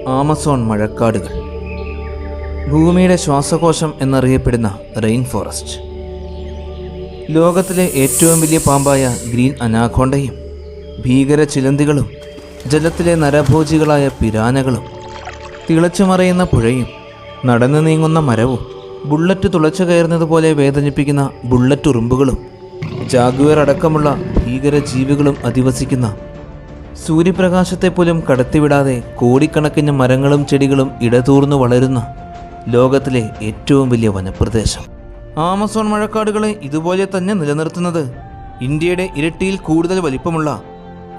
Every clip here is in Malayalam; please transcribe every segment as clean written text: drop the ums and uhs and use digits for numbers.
ആമസോൺ മഴക്കാടുകൾ, ഭൂമിയുടെ ശ്വാസകോശം എന്നറിയപ്പെടുന്ന റെയിൻ ഫോറസ്റ്റ്. ലോകത്തിലെ ഏറ്റവും വലിയ പാമ്പായ ഗ്രീൻ അനാക്കോണ്ടയും ഭീകര ചിലന്തികളും ജലത്തിലെ നരഭോജികളായ പിരാനകളും തിളച്ചുമറയുന്ന പുഴയും നടന്നു നീങ്ങുന്ന മരവും ബുള്ളറ്റ് തുളച്ചു കയറുന്നതുപോലെ വേദനിപ്പിക്കുന്ന ബുള്ളറ്റ് ഉറുമ്പുകളും ജാഗ്വർ അടക്കമുള്ള ഭീകര ജീവികളും അധിവസിക്കുന്ന, സൂര്യപ്രകാശത്തെപ്പോലും കടത്തിവിടാതെ കോടിക്കണക്കിന് മരങ്ങളും ചെടികളും ഇടതൂർന്നു വളരുന്ന ലോകത്തിലെ ഏറ്റവും വലിയ വനപ്രദേശം. ആമസോൺ മഴക്കാടുകളെ ഇതുപോലെ തന്നെ നിലനിർത്തുന്നത് ഇന്ത്യയുടെ ഇരട്ടിയിൽ കൂടുതൽ വലിപ്പമുള്ള,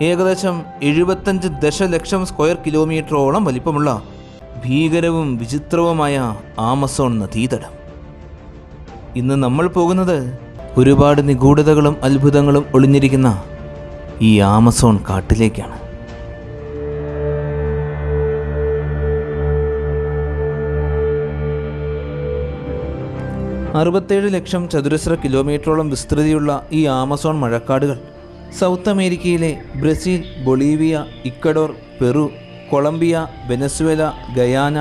ഏകദേശം 75 ദശലക്ഷം സ്ക്വയർ കിലോമീറ്ററോളം വലിപ്പമുള്ള ഭീകരവും വിചിത്രവുമായ ആമസോൺ നദീതടം. ഇന്ന് നമ്മൾ പോകുന്നത് ഒരുപാട് നിഗൂഢതകളും അത്ഭുതങ്ങളും ഒളിഞ്ഞിരിക്കുന്ന ഈ ആമസോൺ കാട്ടിലേക്കാണ്. അറുപത്തേഴ് ലക്ഷം ചതുരശ്ര കിലോമീറ്ററോളം വിസ്തൃതിയുള്ള ഈ ആമസോൺ മഴക്കാടുകൾ സൗത്ത് അമേരിക്കയിലെ Brazil, Bolivia, Ecuador, Peru, Colombia, Venezuela, Guyana,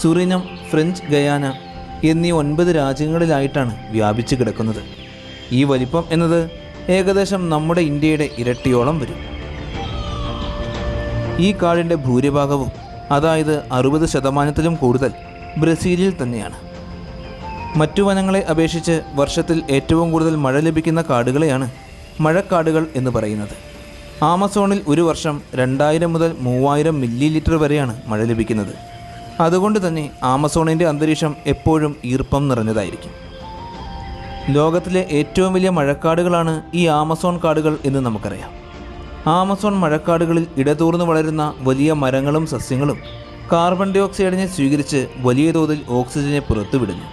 Suriname, French Guiana എന്നീ 9 രാജ്യങ്ങളിലായിട്ടാണ് വ്യാപിച്ചു കിടക്കുന്നത്. ഈ വലിപ്പം എന്നത് ഏകദേശം നമ്മുടെ ഇന്ത്യയുടെ ഇരട്ടിയോളം വരും. ഈ കാടിൻ്റെ ഭൂരിഭാഗവും, അതായത് 60% കൂടുതൽ ബ്രസീലിൽ തന്നെയാണ്. മറ്റു വനങ്ങളെ അപേക്ഷിച്ച് വർഷത്തിൽ ഏറ്റവും കൂടുതൽ മഴ ലഭിക്കുന്ന കാടുകളെയാണ് മഴക്കാടുകൾ എന്ന് പറയുന്നത്. ആമസോണിൽ ഒരു വർഷം 2000 മുതൽ 3000 മില്ലി ലിറ്റർ വരെയാണ് മഴ ലഭിക്കുന്നത്. അതുകൊണ്ട് തന്നെ ആമസോണിൻ്റെ അന്തരീക്ഷം എപ്പോഴും ഈർപ്പം നിറഞ്ഞതായിരിക്കും. ലോകത്തിലെ ഏറ്റവും വലിയ മഴക്കാടുകളാണ് ഈ ആമസോൺ കാടുകൾ എന്ന് നമുക്കറിയാം. ആമസോൺ മഴക്കാടുകളിൽ ഇടതൂർന്നു വളരുന്ന വലിയ മരങ്ങളും സസ്യങ്ങളും കാർബൺ ഡൈ ഓക്സൈഡിനെ സ്വീകരിച്ച് വലിയ തോതിൽ ഓക്സിജനെ പുറത്തുവിടുന്നു.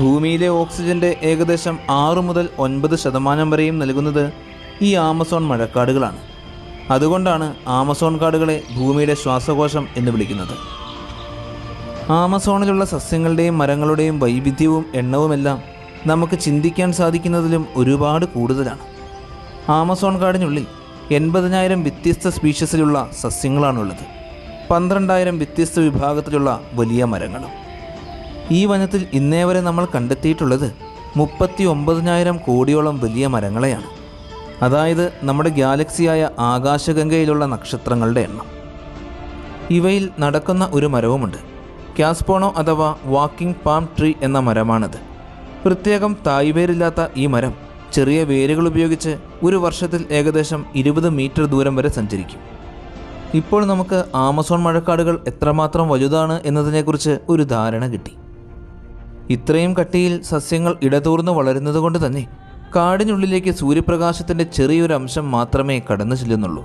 ഭൂമിയിലെ ഓക്സിജൻ്റെ ഏകദേശം 6 മുതൽ 9% വരെയും നൽകുന്നത് ഈ ആമസോൺ മഴക്കാടുകളാണ്. അതുകൊണ്ടാണ് ആമസോൺ കാടുകളെ ഭൂമിയുടെ ശ്വാസകോശം എന്ന് വിളിക്കുന്നത്. ആമസോണിലുള്ള സസ്യങ്ങളുടെയും മരങ്ങളുടെയും വൈവിധ്യവും എണ്ണവുമെല്ലാം നമുക്ക് ചിന്തിക്കാൻ സാധിക്കുന്നതിലും ഒരുപാട് കൂടുതലാണ്. ആമസോൺ കാടിനുള്ളിൽ 80,000 വ്യത്യസ്ത സ്പീഷീസിലുള്ള സസ്യങ്ങളാണുള്ളത്. 12,000 വ്യത്യസ്ത വിഭാഗത്തിലുള്ള വലിയ മരങ്ങളും. ഈ വനത്തിൽ ഇന്നേ വരെ നമ്മൾ കണ്ടെത്തിയിട്ടുള്ളത് 39,000 കോടിയോളം വലിയ മരങ്ങളെയാണ്. അതായത് നമ്മുടെ ഗാലക്സിയായ ആകാശഗംഗയിലുള്ള നക്ഷത്രങ്ങളുടെ എണ്ണം. ഇവയിൽ നടക്കുന്ന ഒരു മരവുമുണ്ട്. കാസ്പോണോ അഥവാ വാക്കിംഗ് പാം ട്രീ എന്ന മരമാണത്. പ്രത്യേകം തായ്വേരില്ലാത്ത ഈ മരം ചെറിയ വേരുകൾ ഉപയോഗിച്ച് ഒരു വർഷത്തിൽ ഏകദേശം 20 മീറ്റർ ദൂരം വരെ സഞ്ചരിക്കും. ഇപ്പോൾ നമുക്ക് ആമസോൺ മഴക്കാടുകൾ എത്രമാത്രം വലുതാണ് എന്നതിനെക്കുറിച്ച് ഒരു ധാരണ കിട്ടി. ഇത്രയും കട്ടിയിൽ സസ്യങ്ങൾ ഇടതൂർന്ന് വളരുന്നത് കൊണ്ട് തന്നെ കാടിനുള്ളിലേക്ക് സൂര്യപ്രകാശത്തിൻ്റെ ചെറിയൊരു അംശം മാത്രമേ കടന്നു ചെല്ലുന്നുള്ളൂ.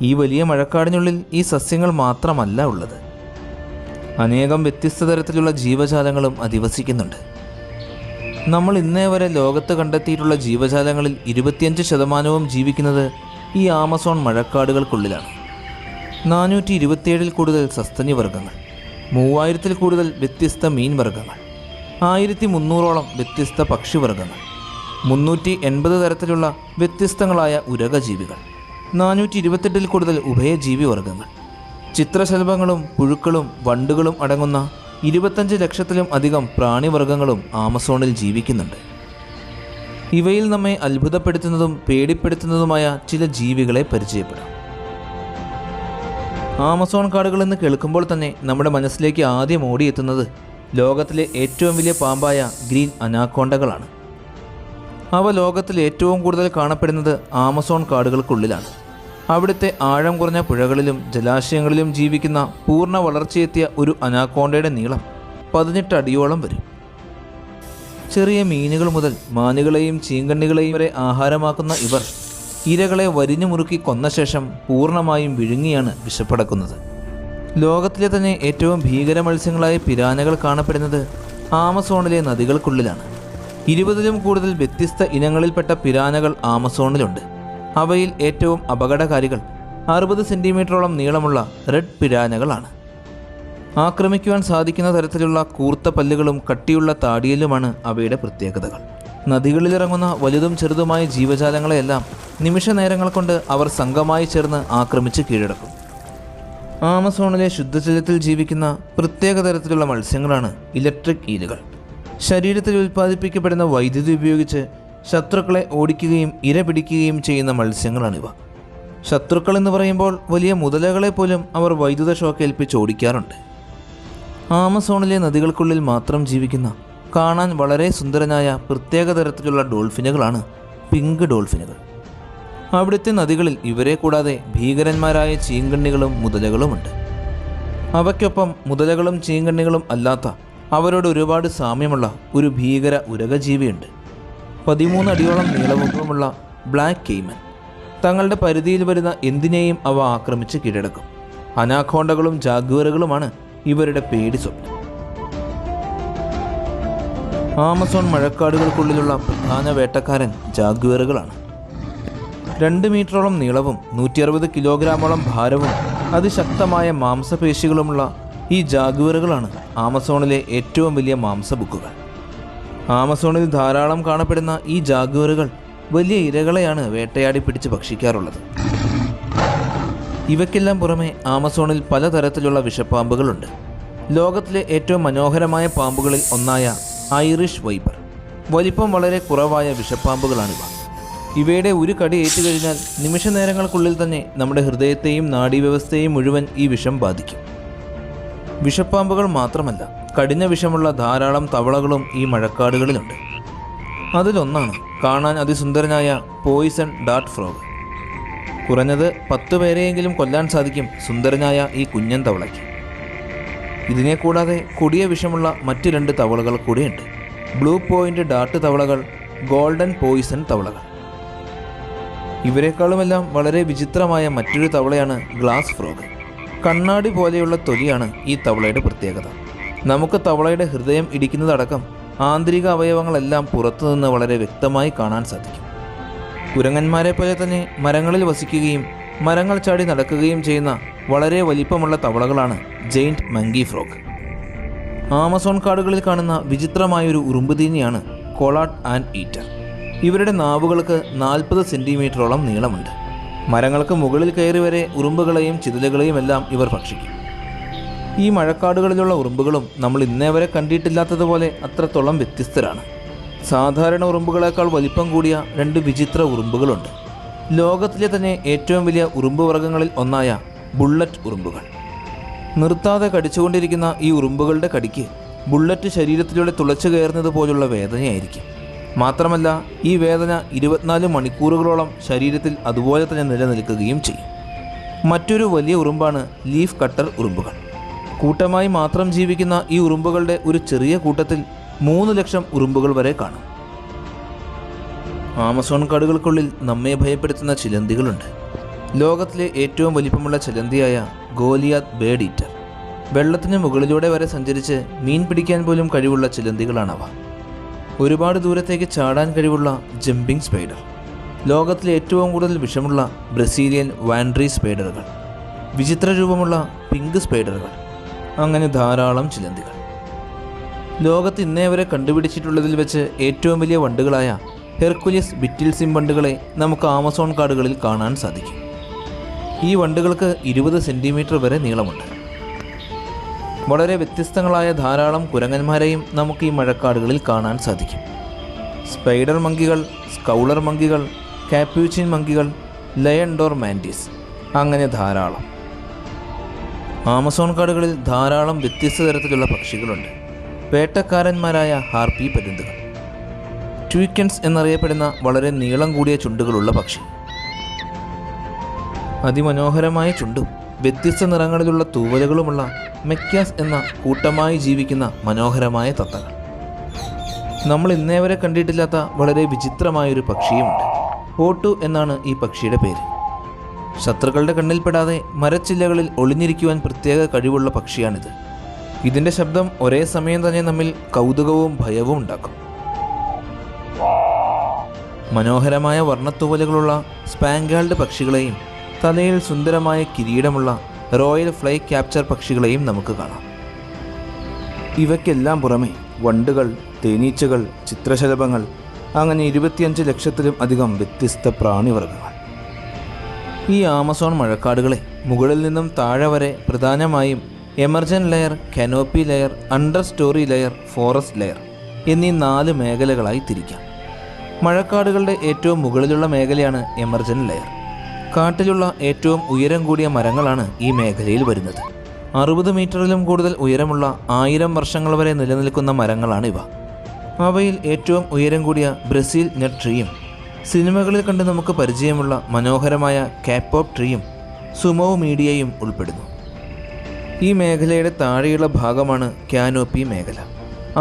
ഈ വലിയ മഴക്കാടിനുള്ളിൽ ഈ സസ്യങ്ങൾ മാത്രമല്ല ഉള്ളത്, അനേകം വ്യത്യസ്ത തരത്തിലുള്ള ജീവജാലങ്ങളും അധിവസിക്കുന്നുണ്ട്. നമ്മൾ ഇന്നേ വരെ ലോകത്ത് കണ്ടെത്തിയിട്ടുള്ള ജീവജാലങ്ങളിൽ 25% ജീവിക്കുന്നത് ഈ ആമസോൺ മഴക്കാടുകൾക്കുള്ളിലാണ്. 427 കൂടുതൽ സസ്തനിവർഗ്ഗങ്ങൾ, 3000 കൂടുതൽ വ്യത്യസ്ത മീൻ വർഗ്ഗങ്ങൾ, 1300ഓളം വ്യത്യസ്ത പക്ഷിവർഗ്ഗങ്ങൾ, 380 തരത്തിലുള്ള വ്യത്യസ്തങ്ങളായ ഉരകജീവികൾ, 428 കൂടുതൽ ഉഭയജീവി വർഗ്ഗങ്ങൾ, ചിത്രശലഭങ്ങളും പുഴുക്കളും വണ്ടുകളും അടങ്ങുന്ന 25 ലക്ഷത്തിലും അധികം പ്രാണിവർഗ്ഗങ്ങളും ആമസോണിൽ ജീവിക്കുന്നുണ്ട്. ഇവയിൽ നമ്മെ അത്ഭുതപ്പെടുത്തുന്നതും പേടിപ്പെടുത്തുന്നതുമായ ചില ജീവികളെ പരിചയപ്പെടാം. ആമസോൺ കാടുകളെന്ന് കേൾക്കുമ്പോൾ തന്നെ നമ്മുടെ മനസ്സിലേക്ക് ആദ്യം ഓടിയെത്തുന്നത് ലോകത്തിലെ ഏറ്റവും വലിയ പാമ്പായ ഗ്രീൻ അനാക്കോണ്ടകളാണ്. അവ ലോകത്തിൽ ഏറ്റവും കൂടുതൽ കാണപ്പെടുന്നത് ആമസോൺ കാടുകൾക്കുള്ളിലാണ്. അവിടുത്തെ ആഴം കുറഞ്ഞ പുഴകളിലും ജലാശയങ്ങളിലും ജീവിക്കുന്ന പൂർണ്ണ വളർച്ചയെത്തിയ ഒരു അനാക്കോണ്ടയുടെ നീളം 18 അടിയോളം വരും. ചെറിയ മീനുകൾ മുതൽ മാനുകളെയും ചീങ്കണ്ണികളെയും വരെ ആഹാരമാക്കുന്ന ഇവർ ഇരകളെ വരിഞ്ഞു മുറുക്കി കൊന്ന ശേഷം പൂർണ്ണമായും വിഴുങ്ങിയാണ് വിശപ്പടക്കുന്നത്. ലോകത്തിലെ തന്നെ ഏറ്റവും ഭീകര മത്സ്യങ്ങളായ പിരാനകൾ കാണപ്പെടുന്നത് ആമസോണിലെ നദികൾക്കുള്ളിലാണ്. 20ലും കൂടുതൽ വ്യത്യസ്ത ഇനങ്ങളിൽപ്പെട്ട പിരാനകൾ ആമസോണിലുണ്ട്. അവയിൽ ഏറ്റവും അപകടകാരികൾ 60 സെൻറ്റിമീറ്ററോളം നീളമുള്ള റെഡ് പിരാനകളാണ്. ആക്രമിക്കുവാൻ സാധിക്കുന്ന തരത്തിലുള്ള കൂർത്ത പല്ലുകളും കട്ടിയുള്ള താടിയലുമാണ് അവയുടെ പ്രത്യേകതകൾ. നദികളിലിറങ്ങുന്ന വലുതും ചെറുതുമായ ജീവജാലങ്ങളെയെല്ലാം നിമിഷ നേരങ്ങൾ കൊണ്ട് അവർ സംഘമായി ചേർന്ന് ആക്രമിച്ച് കീഴടക്കും. ആമസോണിലെ ശുദ്ധജലത്തിൽ ജീവിക്കുന്ന പ്രത്യേക തരത്തിലുള്ള മത്സ്യങ്ങളാണ് ഇലക്ട്രിക് ഈലുകൾ. ശരീരത്തിൽ ഉൽപ്പാദിപ്പിക്കപ്പെടുന്ന വൈദ്യുതി ഉപയോഗിച്ച് ശത്രുക്കളെ ഓടിക്കുകയും ഇര പിടിക്കുകയും ചെയ്യുന്ന മത്സ്യങ്ങളാണിവ. ശത്രുക്കൾ എന്ന് പറയുമ്പോൾ വലിയ മുതലകളെ പോലും അവർ വൈദ്യുത ഷോക്ക് ഏൽപ്പിച്ച് ഓടിക്കാറുണ്ട്. ആമസോണിലെ നദികൾക്കുള്ളിൽ മാത്രം ജീവിക്കുന്ന കാണാൻ വളരെ സുന്ദരനായ പ്രത്യേക തരത്തിലുള്ള ഡോൾഫിനുകളാണ് പിങ്ക് ഡോൾഫിനുകൾ. അവിടുത്തെ നദികളിൽ ഇവരെ കൂടാതെ ഭീകരന്മാരായ ചീങ്കണ്ണികളും മുതലകളുമുണ്ട്. അവയ്ക്കൊപ്പം മുതലകളും ചീങ്കണ്ണികളും അല്ലാത്ത അവരോട് ഒരുപാട് സാമ്യമുള്ള ഒരു ഭീകര ഉരകജീവിയുണ്ട്. 13 അടിയോളം നീളവുമുള്ള ബ്ലാക്ക് കെയ്മൻ. തങ്ങളുടെ പരിധിയിൽ വരുന്ന എന്തിനേയും അവ ആക്രമിച്ച് കീഴടക്കും. അനാക്കോണ്ടകളും ജാഗ്വറുകളുമാണ് ഇവരുടെ പേടി സ്വപ്നം. ആമസോൺ മഴക്കാടുകൾക്കുള്ളിലുള്ള പ്രധാന വേട്ടക്കാരൻ ജാഗ്വറുകളാണ്. 2 മീറ്ററോളം നീളവും 160 കിലോഗ്രാമോളം ഭാരവും അതിശക്തമായ മാംസപേശികളുമുള്ള ഈ ജാഗ്വറുകളാണ് ആമസോണിലെ ഏറ്റവും വലിയ മാംസബുക്കുകൾ. ആമസോണിൽ ധാരാളം കാണപ്പെടുന്ന ഈ ജാഗ്വറുകൾ വലിയ ഇരകളെയാണ് വേട്ടയാടി പിടിച്ച് ഭക്ഷിക്കാറുള്ളത്. ഇവയ്ക്കെല്ലാം പുറമെ ആമസോണിൽ പലതരത്തിലുള്ള വിഷപ്പാമ്പുകളുണ്ട്. ലോകത്തിലെ ഏറ്റവും മനോഹരമായ പാമ്പുകളിൽ ഒന്നായ ഐറിഷ് വൈപ്പർ. വലിപ്പം വളരെ കുറവായ വിഷപ്പാമ്പുകളാണിവ. ഇവയുടെ ഒരു കടി ഏറ്റുകഴിഞ്ഞാൽ നിമിഷ നേരങ്ങൾക്കുള്ളിൽ തന്നെ നമ്മുടെ ഹൃദയത്തെയും നാഡീവ്യവസ്ഥയെയും മുഴുവൻ ഈ വിഷം ബാധിക്കും. വിഷപ്പാമ്പുകൾ മാത്രമല്ല, കഠിന വിഷമുള്ള ധാരാളം തവളകളും ഈ മഴക്കാടുകളിലുണ്ട്. അതിലൊന്നാണ് കാണാൻ അതിസുന്ദരനായ പോയിസൺ ഡാർട്ട് ഫ്രോഗ്. കുറഞ്ഞത് 10 പേരെയെങ്കിലും കൊല്ലാൻ സാധിക്കും സുന്ദരനായ ഈ കുഞ്ഞൻ തവളയ്ക്ക്. ഇതിനെ കൂടാതെ കൊടിയ വിഷമുള്ള മറ്റ് 2 തവളകൾ കൂടിയുണ്ട്. ബ്ലൂ പോയിന്റ് ഡാർട്ട് തവളകൾ, ഗോൾഡൻ പോയിസൺ തവളകൾ. ഇവരെക്കാളുമെല്ലാം വളരെ വിചിത്രമായ മറ്റൊരു തവളയാണ് ഗ്ലാസ് ഫ്രോഗ്. കണ്ണാടി പോലെയുള്ള തൊലിയാണ് ഈ തവളയുടെ പ്രത്യേകത. നമുക്ക് തവളയുടെ ഹൃദയം ഇടിക്കുന്നതടക്കം ആന്തരിക അവയവങ്ങളെല്ലാം പുറത്തുനിന്ന് വളരെ വ്യക്തമായി കാണാൻ സാധിക്കും. കുരങ്ങന്മാരെ പോലെ തന്നെ മരങ്ങളിൽ വസിക്കുകയും മരങ്ങൾ ചാടി നടക്കുകയും ചെയ്യുന്ന വളരെ വലിപ്പമുള്ള തവളകളാണ് ജെയിൻറ്റ് മങ്കി ഫ്രോഗ്. ആമസോൺ കാടുകളിൽ കാണുന്ന വിചിത്രമായൊരു ഉറുമ്പുതീനിയാണ് കൊളാട്ട് ആൻഡ് ഈറ്റർ. ഇവരുടെ നാവുകൾക്ക് 40 സെൻറ്റിമീറ്ററോളം നീളമുണ്ട്. മരങ്ങൾക്ക് മുകളിൽ കയറി വരെ ഉറുമ്പുകളെയും ചിതലുകളെയും എല്ലാം ഇവർ ഭക്ഷിക്കും. ഈ മഴക്കാടുകളിലുള്ള ഉറുമ്പുകളും നമ്മൾ ഇന്നേ വരെ കണ്ടിട്ടില്ലാത്തതുപോലെ അത്രത്തോളം വ്യത്യസ്തരാണ്. സാധാരണ ഉറുമ്പുകളേക്കാൾ വലിപ്പം കൂടിയ 2 വിചിത്ര ഉറുമ്പുകളുണ്ട്. ലോകത്തിലെ തന്നെ ഏറ്റവും വലിയ ഉറുമ്പ് വർഗ്ഗങ്ങളിൽ ഒന്നായ ബുള്ളറ്റ് ഉറുമ്പുകൾ. നിർത്താതെ കടിച്ചുകൊണ്ടിരിക്കുന്ന ഈ ഉറുമ്പുകളുടെ കടിക്ക് ബുള്ളറ്റ് ശരീരത്തിലൂടെ തുളച്ചു കയറുന്നത് പോലുള്ള വേദനയായിരിക്കും. മാത്രമല്ല, ഈ വേദന 24 മണിക്കൂറുകളോളം ശരീരത്തിൽ അതുപോലെ തന്നെ നിലനിൽക്കുകയും ചെയ്യും. മറ്റൊരു വലിയ ഉറുമ്പാണ് ലീഫ് കട്ടർ ഉറുമ്പുകൾ. കൂട്ടമായി മാത്രം ജീവിക്കുന്ന ഈ ഉറുമ്പുകളുടെ ഒരു ചെറിയ കൂട്ടത്തിൽ 3 ലക്ഷം ഉറുമ്പുകൾ വരെ കാണും. ആമസോൺ കാടുകൾക്കുള്ളിൽ നമ്മെ ഭയപ്പെടുത്തുന്ന ചിലന്തികളുണ്ട്. ലോകത്തിലെ ഏറ്റവും വലിപ്പമുള്ള ചിലന്തിയായ ഗോലിയാത്ത് ബേർഡ് ഈറ്റർ. വെള്ളത്തിന് മുകളിലൂടെ വരെ സഞ്ചരിച്ച് മീൻ പിടിക്കാൻ പോലും കഴിവുള്ള ചിലന്തികളാണവ. ഒരുപാട് ദൂരത്തേക്ക് ചാടാൻ കഴിവുള്ള ജമ്പിംഗ് സ്പൈഡർ. ലോകത്തിലെ ഏറ്റവും കൂടുതൽ വിഷമുള്ള ബ്രസീലിയൻ വാൻഡ്രീ സ്പൈഡറുകൾ. വിചിത്ര രൂപമുള്ള പിങ്ക് സ്പൈഡറുകൾ. അങ്ങനെ ധാരാളം ചിലന്തികൾ. ലോകത്ത് ഇന്നേ വരെ കണ്ടുപിടിച്ചിട്ടുള്ളതിൽ വെച്ച് ഏറ്റവും വലിയ വണ്ടുകളായ ഹെർക്കുലിസ് ബിറ്റിൽസിം വണ്ടുകളെ നമുക്ക് ആമസോൺ കാടുകളിൽ കാണാൻ സാധിക്കും. ഈ വണ്ടുകൾക്ക് 20 സെൻറ്റിമീറ്റർ വരെ നീളമുണ്ട്. വളരെ വ്യത്യസ്തങ്ങളായ ധാരാളം കുരങ്ങന്മാരെയും നമുക്ക് ഈ മഴക്കാടുകളിൽ കാണാൻ സാധിക്കും. സ്പൈഡർ മങ്കികൾ, സ്കൗളർ മങ്കികൾ, കാപ്യൂച്ചിൻ മങ്കികൾ, ലയൺ ഡോർ മാൻറ്റീസ്, അങ്ങനെ ധാരാളം. ആമസോൺ കാടുകളിൽ ധാരാളം വ്യത്യസ്ത തരത്തിലുള്ള പക്ഷികളുണ്ട്. വേട്ടക്കാരന്മാരായ ഹാർപ്പി പരുന്തുകൾ. ട്വീക്കൻസ് എന്നറിയപ്പെടുന്ന വളരെ നീളം കൂടിയ ചുണ്ടുകളുള്ള പക്ഷി. അതിമനോഹരമായ ചുണ്ടും വ്യത്യസ്ത നിറങ്ങളിലുള്ള തൂവലുകളുമുള്ള മെക്യാസ് എന്ന കൂട്ടമായി ജീവിക്കുന്ന മനോഹരമായ തത്തകൾ. നമ്മൾ ഇന്നേ വരെ കണ്ടിട്ടില്ലാത്ത വളരെ വിചിത്രമായൊരു പക്ഷിയുമുണ്ട്. ഓട്ടു എന്നാണ് ഈ പക്ഷിയുടെ പേര്. ശത്രുക്കളുടെ കണ്ണിൽപ്പെടാതെ മരച്ചില്ലകളിൽ ഒളിഞ്ഞിരിക്കുവാൻ പ്രത്യേക കഴിവുള്ള പക്ഷിയാണിത്. ഇതിൻ്റെ ശബ്ദം ഒരേ സമയം തന്നെ നമ്മിൽ കൗതുകവും ഭയവും ഉണ്ടാക്കും. മനോഹരമായ വർണ്ണത്തൂവലുകളുള്ള സ്പാങ്കാൾഡ് പക്ഷികളെയും തലയിൽ സുന്ദരമായ കിരീടമുള്ള റോയൽ ഫ്ലൈ ക്യാപ്ചർ പക്ഷികളെയും നമുക്ക് കാണാം. ഇവയ്ക്കെല്ലാം പുറമെ വണ്ടുകൾ, തേനീച്ചകൾ, ചിത്രശലഭങ്ങൾ, അങ്ങനെ 25 ലക്ഷത്തിലും അധികം വ്യത്യസ്ത പ്രാണിവർഗ്ഗങ്ങൾ. ഈ ആമസോൺ മഴക്കാടുകളെ മുകളിൽ നിന്നും താഴെ വരെ പ്രധാനമായും emergent layer, canopy layer, understory layer, forest layer എന്നീ 4 മേഖലകളായി തിരിക്കാം. മഴക്കാടുകളുടെ ഏറ്റവും മുകളിലുള്ള മേഖലയാണ് എമർജൻ ലെയർ. കാട്ടിലുള്ള ഏറ്റവും ഉയരം കൂടിയ മരങ്ങളാണ് ഈ മേഖലയിൽ വരുന്നത്. 60 മീറ്ററിലും കൂടുതൽ ഉയരമുള്ള 1000 വർഷങ്ങൾ വരെ നിലനിൽക്കുന്ന മരങ്ങളാണിവ. അവയിൽ ഏറ്റവും ഉയരം കൂടിയ ബ്രസീൽ നെറ്റ് ട്രീയും സിനിമകളിൽ കണ്ട് നമുക്ക് പരിചയമുള്ള മനോഹരമായ കാപ്പോപ്പ് ട്രീയും സുമോ മീഡിയയും ഉൾപ്പെടുന്നു. ഈ മേഖലയുടെ താഴെയുള്ള ഭാഗമാണ് കാനോപ്പി മേഖല.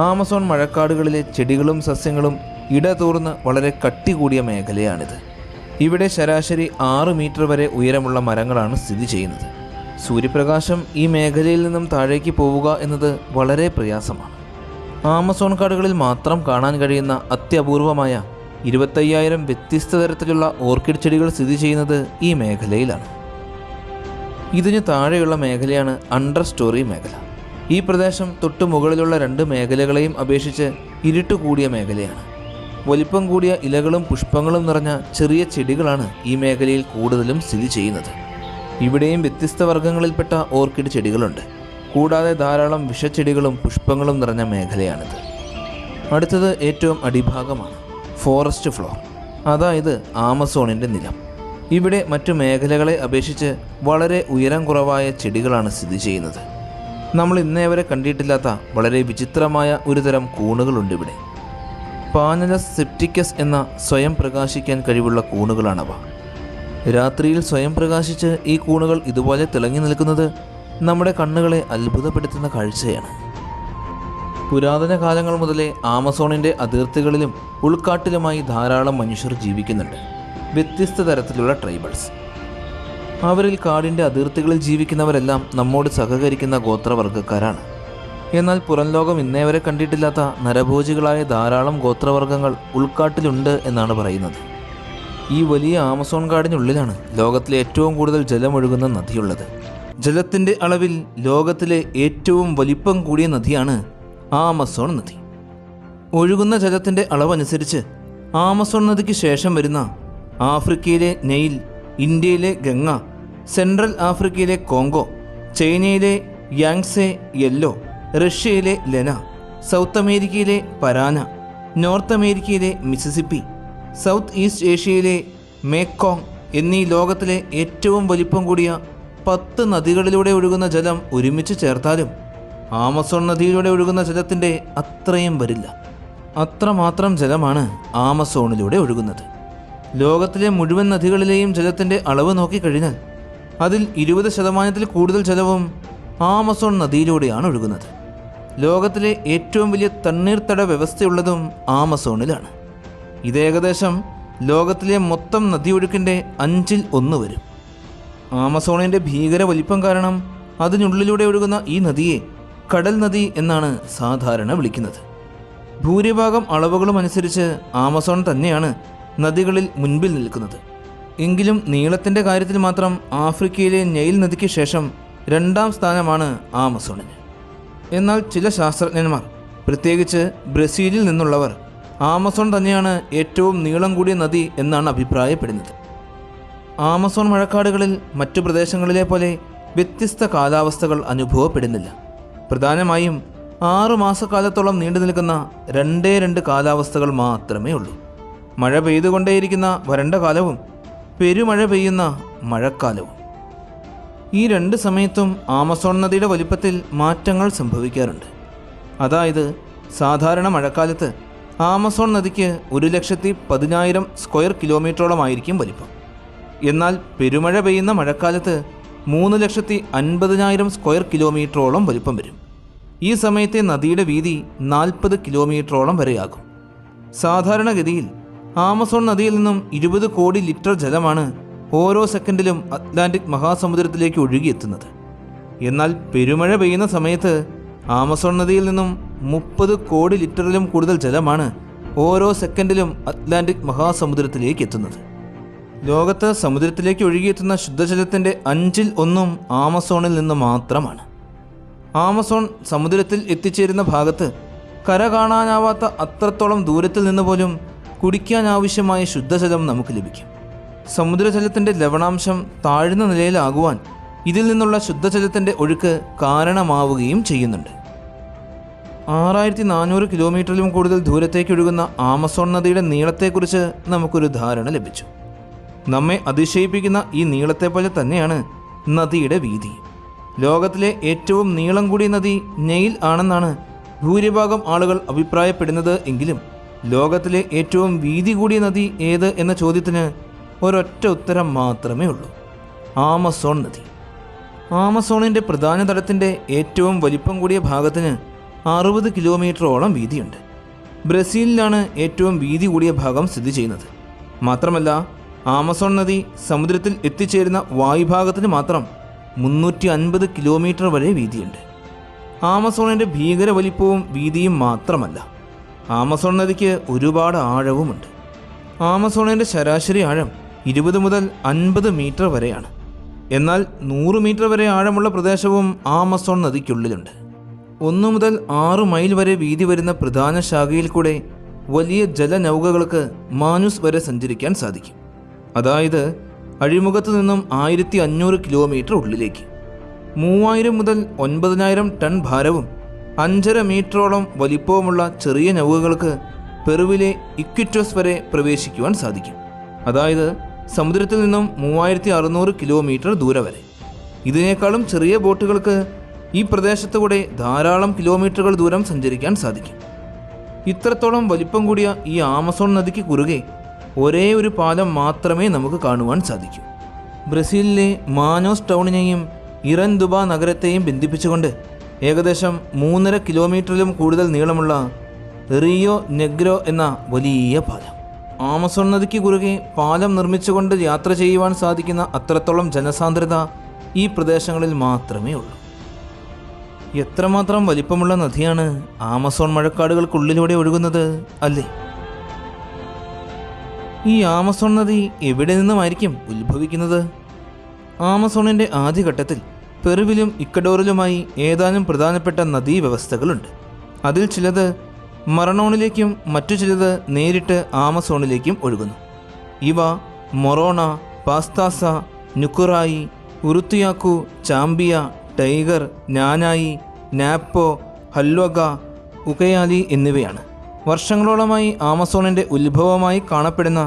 ആമസോൺ മഴക്കാടുകളിലെ ചെടികളും സസ്യങ്ങളും ഇടതൂർന്ന് വളരെ കട്ടി കൂടിയ മേഖലയാണിത്. ഇവിടെ ശരാശരി 6 മീറ്റർ വരെ ഉയരമുള്ള മരങ്ങളാണ് സ്ഥിതി ചെയ്യുന്നത്. സൂര്യപ്രകാശം ഈ മേഖലയിൽ നിന്നും താഴേക്ക് പോവുക എന്നത് വളരെ പ്രയാസമാണ്. ആമസോൺ കാടുകളിൽ മാത്രം കാണാൻ കഴിയുന്ന അത്യപൂർവമായ 25,000 വ്യത്യസ്ത തരത്തിലുള്ള ഓർക്കിഡ് ചെടികൾ സ്ഥിതി ചെയ്യുന്നത് ഈ മേഖലയിലാണ്. ഇതിന് താഴെയുള്ള മേഖലയാണ് അണ്ടർ സ്റ്റോറി മേഖല. ഈ പ്രദേശം തൊട്ടു മുകളിലുള്ള 2 മേഖലകളെയും അപേക്ഷിച്ച് ഇരുട്ട് കൂടിയ മേഖലയാണ്. വലിപ്പം കൂടിയ ഇലകളും പുഷ്പങ്ങളും നിറഞ്ഞ ചെറിയ ചെടികളാണ് ഈ മേഖലയിൽ കൂടുതലും സ്ഥിതി ചെയ്യുന്നത്. ഇവിടെയും വ്യത്യസ്ത വർഗ്ഗങ്ങളിൽപ്പെട്ട ഓർക്കിഡ് ചെടികളുണ്ട്. കൂടാതെ ധാരാളം വിഷച്ചെടികളും പുഷ്പങ്ങളും നിറഞ്ഞ മേഖലയാണിത്. അടുത്തത് ഏറ്റവും അടിഭാഗമാണ് ഫോറസ്റ്റ് ഫ്ലോർ, അതായത് ആമസോണിൻ്റെ നിലം. ഇവിടെ മറ്റു മേഖലകളെ അപേക്ഷിച്ച് വളരെ ഉയരം കുറവായ ചെടികളാണ് സ്ഥിതി ചെയ്യുന്നത്. നമ്മൾ ഇന്നേ വരെ കണ്ടിട്ടില്ലാത്ത വളരെ വിചിത്രമായ ഒരുതരം കൂണുകളുണ്ട് ഇവിടെ. പാനലസ് സെപ്റ്റിക്കസ് എന്ന സ്വയം പ്രകാശിക്കാൻ കഴിവുള്ള കൂണുകളാണവ. രാത്രിയിൽ സ്വയം പ്രകാശിച്ച് ഈ കൂണുകൾ ഇതുപോലെ തിളങ്ങി നിൽക്കുന്നത് നമ്മുടെ കണ്ണുകളെ അത്ഭുതപ്പെടുത്തുന്ന കാഴ്ചയാണ്. പുരാതന കാലങ്ങൾ മുതലേ ആമസോണിൻ്റെ അതിർത്തികളിലും ഉൾക്കാട്ടിലുമായി ധാരാളം മനുഷ്യർ ജീവിക്കുന്നുണ്ട്. വ്യത്യസ്ത തരത്തിലുള്ള ട്രൈബൽസ്. അവരിൽ കാടിൻ്റെ അതിർത്തികളിൽ ജീവിക്കുന്നവരെല്ലാം നമ്മോട് സഹകരിക്കുന്ന ഗോത്രവർഗ്ഗക്കാരാണ്. എന്നാൽ പുറം ലോകം ഇന്നേ വരെ കണ്ടിട്ടില്ലാത്ത നരഭോജികളായ ധാരാളം ഗോത്രവർഗ്ഗങ്ങൾ ഉൾക്കാട്ടിലുണ്ട് എന്നാണ് പറയുന്നത്. ഈ വലിയ ആമസോൺ കാടിനുള്ളിലാണ് ലോകത്തിലെ ഏറ്റവും കൂടുതൽ ജലമൊഴുകുന്ന നദിയുള്ളത്. ജലത്തിൻ്റെ അളവിൽ ലോകത്തിലെ ഏറ്റവും വലിപ്പം കൂടിയ നദിയാണ് ആമസോൺ നദി. ഒഴുകുന്ന ജലത്തിൻ്റെ അളവനുസരിച്ച് ആമസോൺ നദിക്ക് ശേഷം വരുന്ന ആഫ്രിക്കയിലെ നൈൽ, ഇന്ത്യയിലെ ഗംഗ, സെൻട്രൽ ആഫ്രിക്കയിലെ കോങ്കോ, ചൈനയിലെ യാങ്സെ യെല്ലോ, റഷ്യയിലെ ലെന, സൗത്ത് അമേരിക്കയിലെ പരാന, നോർത്ത് അമേരിക്കയിലെ മിസിസിപ്പി, സൗത്ത് ഈസ്റ്റ് ഏഷ്യയിലെ മേക്കോങ് എന്നീ ലോകത്തിലെ ഏറ്റവും വലിപ്പം കൂടിയ 10 നദികളിലൂടെ ഒഴുകുന്ന ജലം ഒരുമിച്ച് ചേർത്താലും ആമസോൺ നദിയിലൂടെ ഒഴുകുന്ന ജലത്തിൻ്റെ അത്രയും വരില്ല. അത്രമാത്രം ജലമാണ് ആമസോണിലൂടെ ഒഴുകുന്നത്. ലോകത്തിലെ മുഴുവൻ നദികളിലെയും ജലത്തിൻ്റെ അളവ് നോക്കിക്കഴിഞ്ഞാൽ അതിൽ 20% കൂടുതൽ ജലവും ആമസോൺ നദിയിലൂടെയാണ് ഒഴുകുന്നത്. ലോകത്തിലെ ഏറ്റവും വലിയ തണ്ണീർത്തട വ്യവസ്ഥയുള്ളതും ആമസോണിലാണ്. ഇത് ഏകദേശം ലോകത്തിലെ മൊത്തം നദിയൊഴുക്കിൻ്റെ 1/5 വരും. ആമസോണിൻ്റെ ഭീകര വലിപ്പം കാരണം അതിനുള്ളിലൂടെ ഒഴുകുന്ന ഈ നദിയെ കടൽ നദി എന്നാണ് സാധാരണ വിളിക്കുന്നത്. ഭൂരിഭാഗം അളവുകളും അനുസരിച്ച് ആമസോൺ തന്നെയാണ് നദികളിൽ മുൻപിൽ നിൽക്കുന്നത്. എങ്കിലും നീളത്തിൻ്റെ കാര്യത്തിൽ മാത്രം ആഫ്രിക്കയിലെ നൈൽ നദിക്ക് ശേഷം 2ാം സ്ഥാനമാണ് ആമസോണിന്. എന്നാൽ ചില ശാസ്ത്രജ്ഞന്മാർ, പ്രത്യേകിച്ച് ബ്രസീലിൽ നിന്നുള്ളവർ, ആമസോൺ തന്നെയാണ് ഏറ്റവും നീളം കൂടിയ നദി എന്നാണ് അഭിപ്രായപ്പെടുന്നത്. ആമസോൺ മഴക്കാടുകളിൽ മറ്റു പ്രദേശങ്ങളിലെ പോലെ വ്യത്യസ്ത കാലാവസ്ഥകൾ അനുഭവപ്പെടുന്നില്ല. പ്രധാനമായും 6 മാസക്കാലത്തോളം നീണ്ടു നിൽക്കുന്ന 2 കാലാവസ്ഥകൾ മാത്രമേ ഉള്ളൂ. മഴ പെയ്തുകൊണ്ടേയിരിക്കുന്ന വരണ്ട കാലവും പെരുമഴ പെയ്യുന്ന മഴക്കാലവും. ഈ 2 സമയത്തും ആമസോൺ നദിയുടെ വലിപ്പത്തിൽ മാറ്റങ്ങൾ സംഭവിക്കാറുണ്ട്. അതായത് സാധാരണ മഴക്കാലത്ത് ആമസോൺ നദിക്ക് 1,10,000 സ്ക്വയർ കിലോമീറ്ററോളമായിരിക്കും വലിപ്പം. എന്നാൽ പെരുമഴ പെയ്യുന്ന മഴക്കാലത്ത് 3,50,000 സ്ക്വയർ കിലോമീറ്ററോളം വലിപ്പം വരും. ഈ സമയത്തെ നദിയുടെ വീതി 40 കിലോമീറ്ററോളം വരെയാകും. സാധാരണഗതിയിൽ ആമസോൺ നദിയിൽ നിന്നും 20 കോടി ലിറ്റർ ജലമാണ് ഓരോ സെക്കൻഡിലും അറ്റ്ലാന്റിക് മഹാസമുദ്രത്തിലേക്ക് ഒഴുകിയെത്തുന്നത്. എന്നാൽ പെരുമഴ പെയ്യുന്ന സമയത്ത് ആമസോൺ നദിയിൽ നിന്നും 30 കോടി ലിറ്ററിലും കൂടുതൽ ജലമാണ് ഓരോ സെക്കൻഡിലും അറ്റ്ലാന്റിക് മഹാസമുദ്രത്തിലേക്ക് എത്തുന്നത്. ലോകത്ത് സമുദ്രത്തിലേക്ക് ഒഴുകിയെത്തുന്ന ശുദ്ധജലത്തിൻ്റെ 1/5 ആമസോണിൽ നിന്ന് മാത്രമാണ്. ആമസോൺ സമുദ്രത്തിൽ എത്തിച്ചേരുന്ന ഭാഗത്ത് കര കാണാനാവാത്ത അത്രത്തോളം ദൂരത്തിൽ നിന്ന് പോലും കുടിക്കാനാവശ്യമായ ശുദ്ധജലം നമുക്ക് ലഭിക്കും. സമുദ്രജലത്തിൻ്റെ ലവണാംശം താഴ്ന്ന നിലയിലാകുവാൻ ഇതിൽ നിന്നുള്ള ശുദ്ധജലത്തിൻ്റെ ഒഴുക്ക് കാരണമാവുകയും ചെയ്യുന്നുണ്ട്. 6400 കിലോമീറ്ററിലും കൂടുതൽ ദൂരത്തേക്ക് ഒഴുകുന്ന ആമസോൺ നദിയുടെ നീളത്തെക്കുറിച്ച് നമുക്കൊരു ധാരണ ലഭിച്ചു. നമ്മെ അതിശയിപ്പിക്കുന്ന ഈ നീളത്തെ പോലെ തന്നെയാണ് നദിയുടെ വീതി. ലോകത്തിലെ ഏറ്റവും നീളം കൂടിയ നദി നൈൽ ആണെന്നാണ് ഭൂരിഭാഗം ആളുകൾ അഭിപ്രായപ്പെടുന്നത്. എങ്കിലും ലോകത്തിലെ ഏറ്റവും വീതി കൂടിയ നദി ഏത് എന്ന ചോദ്യത്തിന് ഒരൊറ്റ ഉത്തരം മാത്രമേ ഉള്ളൂ: ആമസോൺ നദി. ആമസോണിൻ്റെ പ്രധാന തടത്തിൻ്റെ ഏറ്റവും വലിപ്പം കൂടിയ ഭാഗത്തിന് 60 കിലോമീറ്ററോളം വീതിയുണ്ട്. ബ്രസീലിലാണ് ഏറ്റവും വീതി കൂടിയ ഭാഗം സ്ഥിതി ചെയ്യുന്നത്. മാത്രമല്ല, ആമസോൺ നദി സമുദ്രത്തിൽ എത്തിച്ചേരുന്ന വായുഭാഗത്തിന് മാത്രം 350 കിലോമീറ്റർ വരെ വീതിയുണ്ട്. ആമസോണിൻ്റെ ഭീകര വലിപ്പവും വീതിയും മാത്രമല്ല, ആമസോൺ നദിക്ക് ഒരുപാട് ആഴവുമുണ്ട്. ആമസോണിൻ്റെ ശരാശരി ആഴം 20 മുതൽ 50 മീറ്റർ വരെയാണ്. എന്നാൽ 100 മീറ്റർ വരെ ആഴമുള്ള പ്രദേശവും ആമസോൺ നദിക്കുള്ളിലുണ്ട്. 1 മുതൽ 6 മൈൽ വരെ വീതി വരുന്ന പ്രധാന ശാഖയിൽ കൂടെ വലിയ ജലനൗകകൾക്ക് മാനുസ് വരെ സഞ്ചരിക്കാൻ സാധിക്കും. അതായത് അഴിമുഖത്ത് നിന്നും 1500 കിലോമീറ്റർ ഉള്ളിലേക്ക്. 3000 മുതൽ 9000 ടൺ ഭാരവും 5.5 മീറ്ററോളം വലിപ്പവുമുള്ള ചെറിയ നൗകകൾക്ക് പെറുവിലെ ഇക്വിറ്റോസ് വരെ പ്രവേശിക്കുവാൻ സാധിക്കും. അതായത് സമുദ്രത്തിൽ നിന്നും 3600 കിലോമീറ്റർ ദൂരെ വരെ. ഇതിനേക്കാളും ചെറിയ ബോട്ടുകൾക്ക് ഈ പ്രദേശത്തുകൂടെ ധാരാളം കിലോമീറ്ററുകൾ ദൂരം സഞ്ചരിക്കാൻ സാധിക്കും. ഇത്രത്തോളം വലിപ്പം കൂടിയ ഈ ആമസോൺ നദിക്ക് കുറുകെ ഒരേ ഒരു പാലം മാത്രമേ നമുക്ക് കാണുവാൻ സാധിക്കൂ. ബ്രസീലിലെ മാനോസ് ടൗണിനെയും ഇറൻദുബ നഗരത്തെയും ബന്ധിപ്പിച്ചുകൊണ്ട് ഏകദേശം 3.5 കിലോമീറ്ററിലും കൂടുതൽ നീളമുള്ള റിയോ നെഗ്രോ എന്ന വലിയ പാലം. ആമസോൺ നദിക്ക് കുറുകെ പാലം നിർമ്മിച്ചുകൊണ്ട് യാത്ര ചെയ്യുവാൻ സാധിക്കുന്ന അത്രത്തോളം ജനസാന്ദ്രത ഈ പ്രദേശങ്ങളിൽ മാത്രമേ ഉള്ളൂ. എത്രമാത്രം വലിപ്പമുള്ള നദിയാണ് ആമസോൺ മഴക്കാടുകൾക്കുള്ളിലൂടെ ഒഴുകുന്നത് അല്ലേ? ഈ ആമസോൺ നദി എവിടെ നിന്നുമായിരിക്കും ഉത്ഭവിക്കുന്നത്? ആമസോണിൻ്റെ ആദ്യഘട്ടത്തിൽ പെറുവിലും ഇക്വഡോറിലുമായി ഏതാനും പ്രധാനപ്പെട്ട നദീവ്യവസ്ഥകളുണ്ട്. അതിൽ ചിലത് മറണോണിലേക്കും മറ്റു ചിലത് നേരിട്ട് ആമസോണിലേക്കും ഒഴുകുന്നു. ഇവ മൊറോണ, പാസ്താസ, നുക്കുറായി, ഉറുത്തിയാക്കു, ചാമ്പിയ, ടൈഗർ, നാനായി, നാപ്പോ, ഹല്വഗ, ഉകയാലി എന്നിവയാണ്. വർഷങ്ങളോളമായി ആമസോണിൻ്റെ ഉത്ഭവമായി കാണപ്പെടുന്ന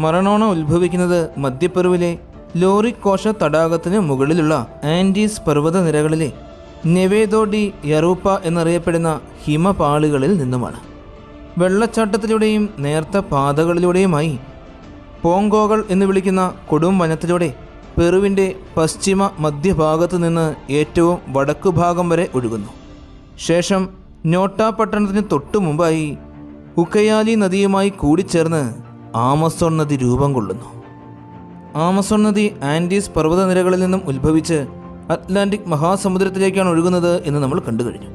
മറണോണ ഉത്ഭവിക്കുന്നത് മധ്യപ്പെറുവിലെ ലോറിക്കോഷ തടാകത്തിന് മുകളിലുള്ള ആൻഡീസ് പർവ്വതനിരകളിലെ നെവേദോ ഡി യറൂപ്പ എന്നറിയപ്പെടുന്ന ഹിമപാളികളിൽ നിന്നുമാണ്. വെള്ളച്ചാട്ടത്തിലൂടെയും നേർത്ത പാതകളിലൂടെയുമായി പോങ്കോകൾ എന്ന് വിളിക്കുന്ന കൊടും വനത്തിലൂടെ പെറുവിൻ്റെ പശ്ചിമ മധ്യഭാഗത്തു നിന്ന് ഏറ്റവും വടക്കുഭാഗം വരെ ഒഴുകുന്നു. ശേഷം നോട്ട പട്ടണത്തിന് തൊട്ടു മുമ്പായി ഉക്കയാലി നദിയുമായി കൂടിച്ചേർന്ന് ആമസോൺ നദി രൂപം കൊള്ളുന്നു. ആമസോൺ നദി ആൻഡീസ് പർവ്വതനിരകളിൽ നിന്നും ഉത്ഭവിച്ച് അറ്റ്ലാന്റിക് മഹാസമുദ്രത്തിലേക്കാണ് ഒഴുകുന്നത് എന്ന് നമ്മൾ കണ്ടു കഴിഞ്ഞു.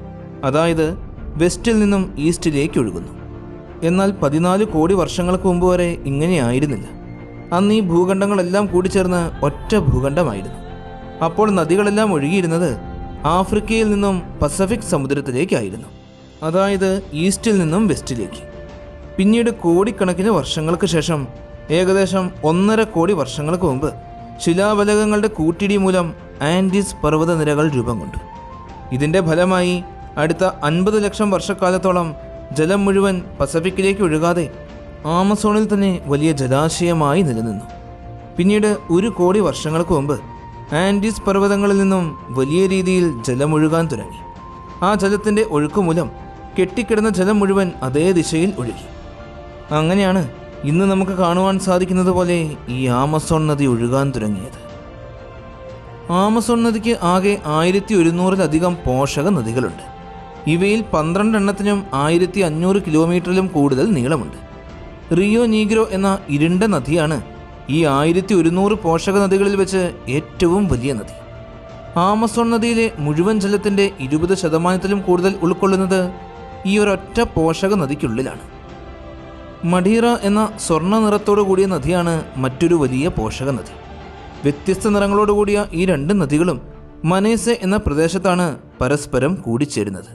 അതായത് വെസ്റ്റിൽ നിന്നും ഈസ്റ്റിലേക്ക് ഒഴുകുന്നു. എന്നാൽ 14 കോടി വർഷങ്ങൾക്ക് മുമ്പ് വരെ ഇങ്ങനെയായിരുന്നില്ല. അന്ന് ഈ ഭൂഖണ്ഡങ്ങളെല്ലാം കൂടിച്ചേർന്ന് ഒറ്റ ഭൂഖണ്ഡമായിരുന്നു. അപ്പോൾ നദികളെല്ലാം ഒഴുകിയിരുന്നത് ആഫ്രിക്കയിൽ നിന്നും പസഫിക് സമുദ്രത്തിലേക്കായിരുന്നു. അതായത് ഈസ്റ്റിൽ നിന്നും വെസ്റ്റിലേക്ക്. പിന്നീട് കോടിക്കണക്കിന് വർഷങ്ങൾക്ക് ശേഷം ഏകദേശം 1.5 കോടി വർഷങ്ങൾക്ക് മുമ്പ് ശിലാഫലകങ്ങളുടെ കൂട്ടിടി മൂലം ആൻഡീസ് പർവ്വതനിരകൾ രൂപം കൊണ്ടു. ഇതിൻ്റെ ഫലമായി അടുത്ത 50 ലക്ഷം വർഷക്കാലത്തോളം ജലം മുഴുവൻ പസഫിക്കിലേക്ക് ഒഴുകാതെ ആമസോണിൽ തന്നെ വലിയ ജലാശയമായി നിലനിന്നു. പിന്നീട് 1 കോടി വർഷങ്ങൾക്ക് മുമ്പ് ആൻഡീസ് പർവ്വതങ്ങളിൽ നിന്നും വലിയ രീതിയിൽ ജലമൊഴുകാൻ തുടങ്ങി. ആ ജലത്തിൻ്റെ ഒഴുക്കുമൂലം കെട്ടിക്കിടന്ന ജലം മുഴുവൻ അതേ ദിശയിൽ ഒഴുകി. അങ്ങനെയാണ് ഇന്ന് നമുക്ക് കാണുവാൻ സാധിക്കുന്നത് പോലെ ഈ ആമസോൺ നദി ഒഴുകാൻ തുടങ്ങിയത്. ആമസോൺ നദിക്ക് ആകെ 1100-ലധികം പോഷക നദികളുണ്ട്. ഇവയിൽ 12 എണ്ണത്തിനും 1500 കിലോമീറ്ററിലും കൂടുതൽ നീളമുണ്ട്. റിയോ നീഗ്രോ എന്ന ഇരുണ്ട നദിയാണ് ഈ 1100 പോഷക നദികളിൽ വെച്ച് ഏറ്റവും വലിയ നദി. ആമസോൺ നദിയിലെ മുഴുവൻ ജലത്തിൻ്റെ 20% കൂടുതൽ ഉൾക്കൊള്ളുന്നത് ഈ ഒരൊറ്റ പോഷക നദിക്കുള്ളിലാണ്. മഡീറ എന്ന സ്വർണ്ണ നിറത്തോടു കൂടിയ നദിയാണ് മറ്റൊരു വലിയ പോഷക നദി. വ്യത്യസ്ത നിറങ്ങളോടുകൂടിയ ഈ 2 നദികളും മനേസെ എന്ന പ്രദേശത്താണ് പരസ്പരം കൂടിച്ചേരുന്നത്.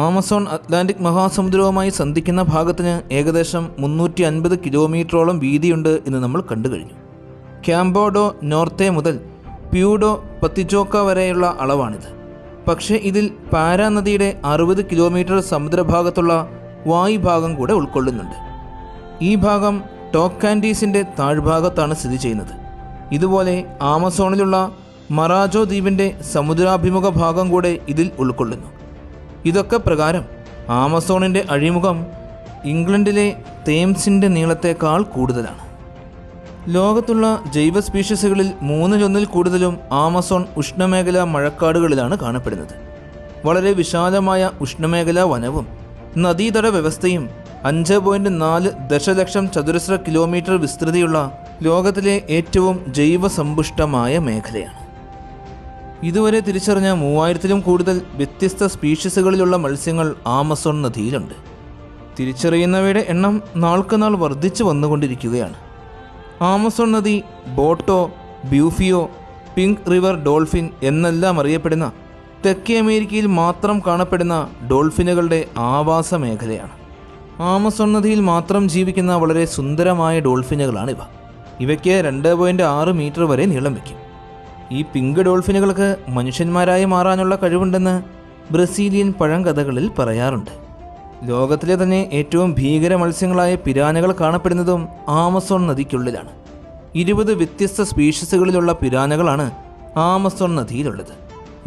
ആമസോൺ അറ്റ്ലാന്റിക് മഹാസമുദ്രവുമായി സന്ധിക്കുന്ന ഭാഗത്തിന് ഏകദേശം 350 കിലോമീറ്ററോളം വീതിയുണ്ട് എന്ന് നമ്മൾ കണ്ടു കഴിഞ്ഞു. ക്യാമ്പോഡോ നോർത്തെ മുതൽ പ്യൂഡോ പത്തിച്ചോക്ക വരെയുള്ള അളവാണിത്. പക്ഷേ ഇതിൽ പാരാ നദിയുടെ 60 കിലോമീറ്റർ സമുദ്രഭാഗത്തുള്ള വായുഭാഗം കൂടെ ഉൾക്കൊള്ളുന്നുണ്ട്. ഈ ഭാഗം ടോക്കാൻഡീസിൻ്റെ താഴ്ഭാഗത്താണ് സ്ഥിതി ചെയ്യുന്നത്. ഇതുപോലെ ആമസോണിലുള്ള മറാജോ ദ്വീപിൻ്റെ സമുദ്രാഭിമുഖ ഭാഗം കൂടെ ഇതിൽ ഉൾക്കൊള്ളുന്നു. ഇതൊക്കെ പ്രകാരം ആമസോണിൻ്റെ അഴിമുഖം ഇംഗ്ലണ്ടിലെ തേംസിൻ്റെ നീളത്തേക്കാൾ കൂടുതലാണ്. ലോകത്തുള്ള ജൈവ സ്പീഷീസുകളിൽ 3/1 കൂടുതലും ആമസോൺ ഉഷ്ണമേഖലാ മഴക്കാടുകളിലാണ് കാണപ്പെടുന്നത്. വളരെ വിശാലമായ ഉഷ്ണമേഖലാ വനവും നദീതട വ്യവസ്ഥയും 5.4 ദശലക്ഷം ചതുരശ്ര കിലോമീറ്റർ വിസ്തൃതിയുള്ള ലോകത്തിലെ ഏറ്റവും ജൈവസമ്പുഷ്ടമായ മേഖലയാണ്. ഇതുവരെ തിരിച്ചറിഞ്ഞ 3000-ലും കൂടുതൽ വ്യത്യസ്ത സ്പീഷീസുകളിലുള്ള മത്സ്യങ്ങൾ ആമസോൺ നദിയിലുണ്ട്. തിരിച്ചറിയുന്നവയുടെ എണ്ണം നാൾക്കുനാൾ വർദ്ധിച്ചു വന്നുകൊണ്ടിരിക്കുകയാണ്. ആമസോൺ നദി ബോട്ടോ, ബ്യൂഫിയോ, പിങ്ക് റിവർ ഡോൾഫിൻ എന്നെല്ലാം അറിയപ്പെടുന്ന തെക്കേ അമേരിക്കയിൽ മാത്രം കാണപ്പെടുന്ന ഡോൾഫിനുകളുടെ ആവാസ മേഖലയാണ്. ആമസോൺ നദിയിൽ മാത്രം ജീവിക്കുന്ന വളരെ സുന്ദരമായ ഡോൾഫിനുകളാണിവ. ഇവയ്ക്ക് 2.6 മീറ്റർ വരെ നീളം വയ്ക്കും. ഈ പിങ്ക് ഡോൾഫിനുകൾക്ക് മനുഷ്യന്മാരായി മാറാനുള്ള കഴിവുണ്ടെന്ന് ബ്രസീലിയൻ പഴങ്കഥകളിൽ പറയാറുണ്ട്. ലോകത്തിലെ തന്നെ ഏറ്റവും ഭീകര മത്സ്യങ്ങളായ പിരാനകൾ കാണപ്പെടുന്നതും ആമസോൺ നദിക്കുള്ളിലാണ്. 20 വ്യത്യസ്ത സ്പീഷീസുകളിലുള്ള പിരാനകളാണ് ആമസോൺ നദിയിലുള്ളത്.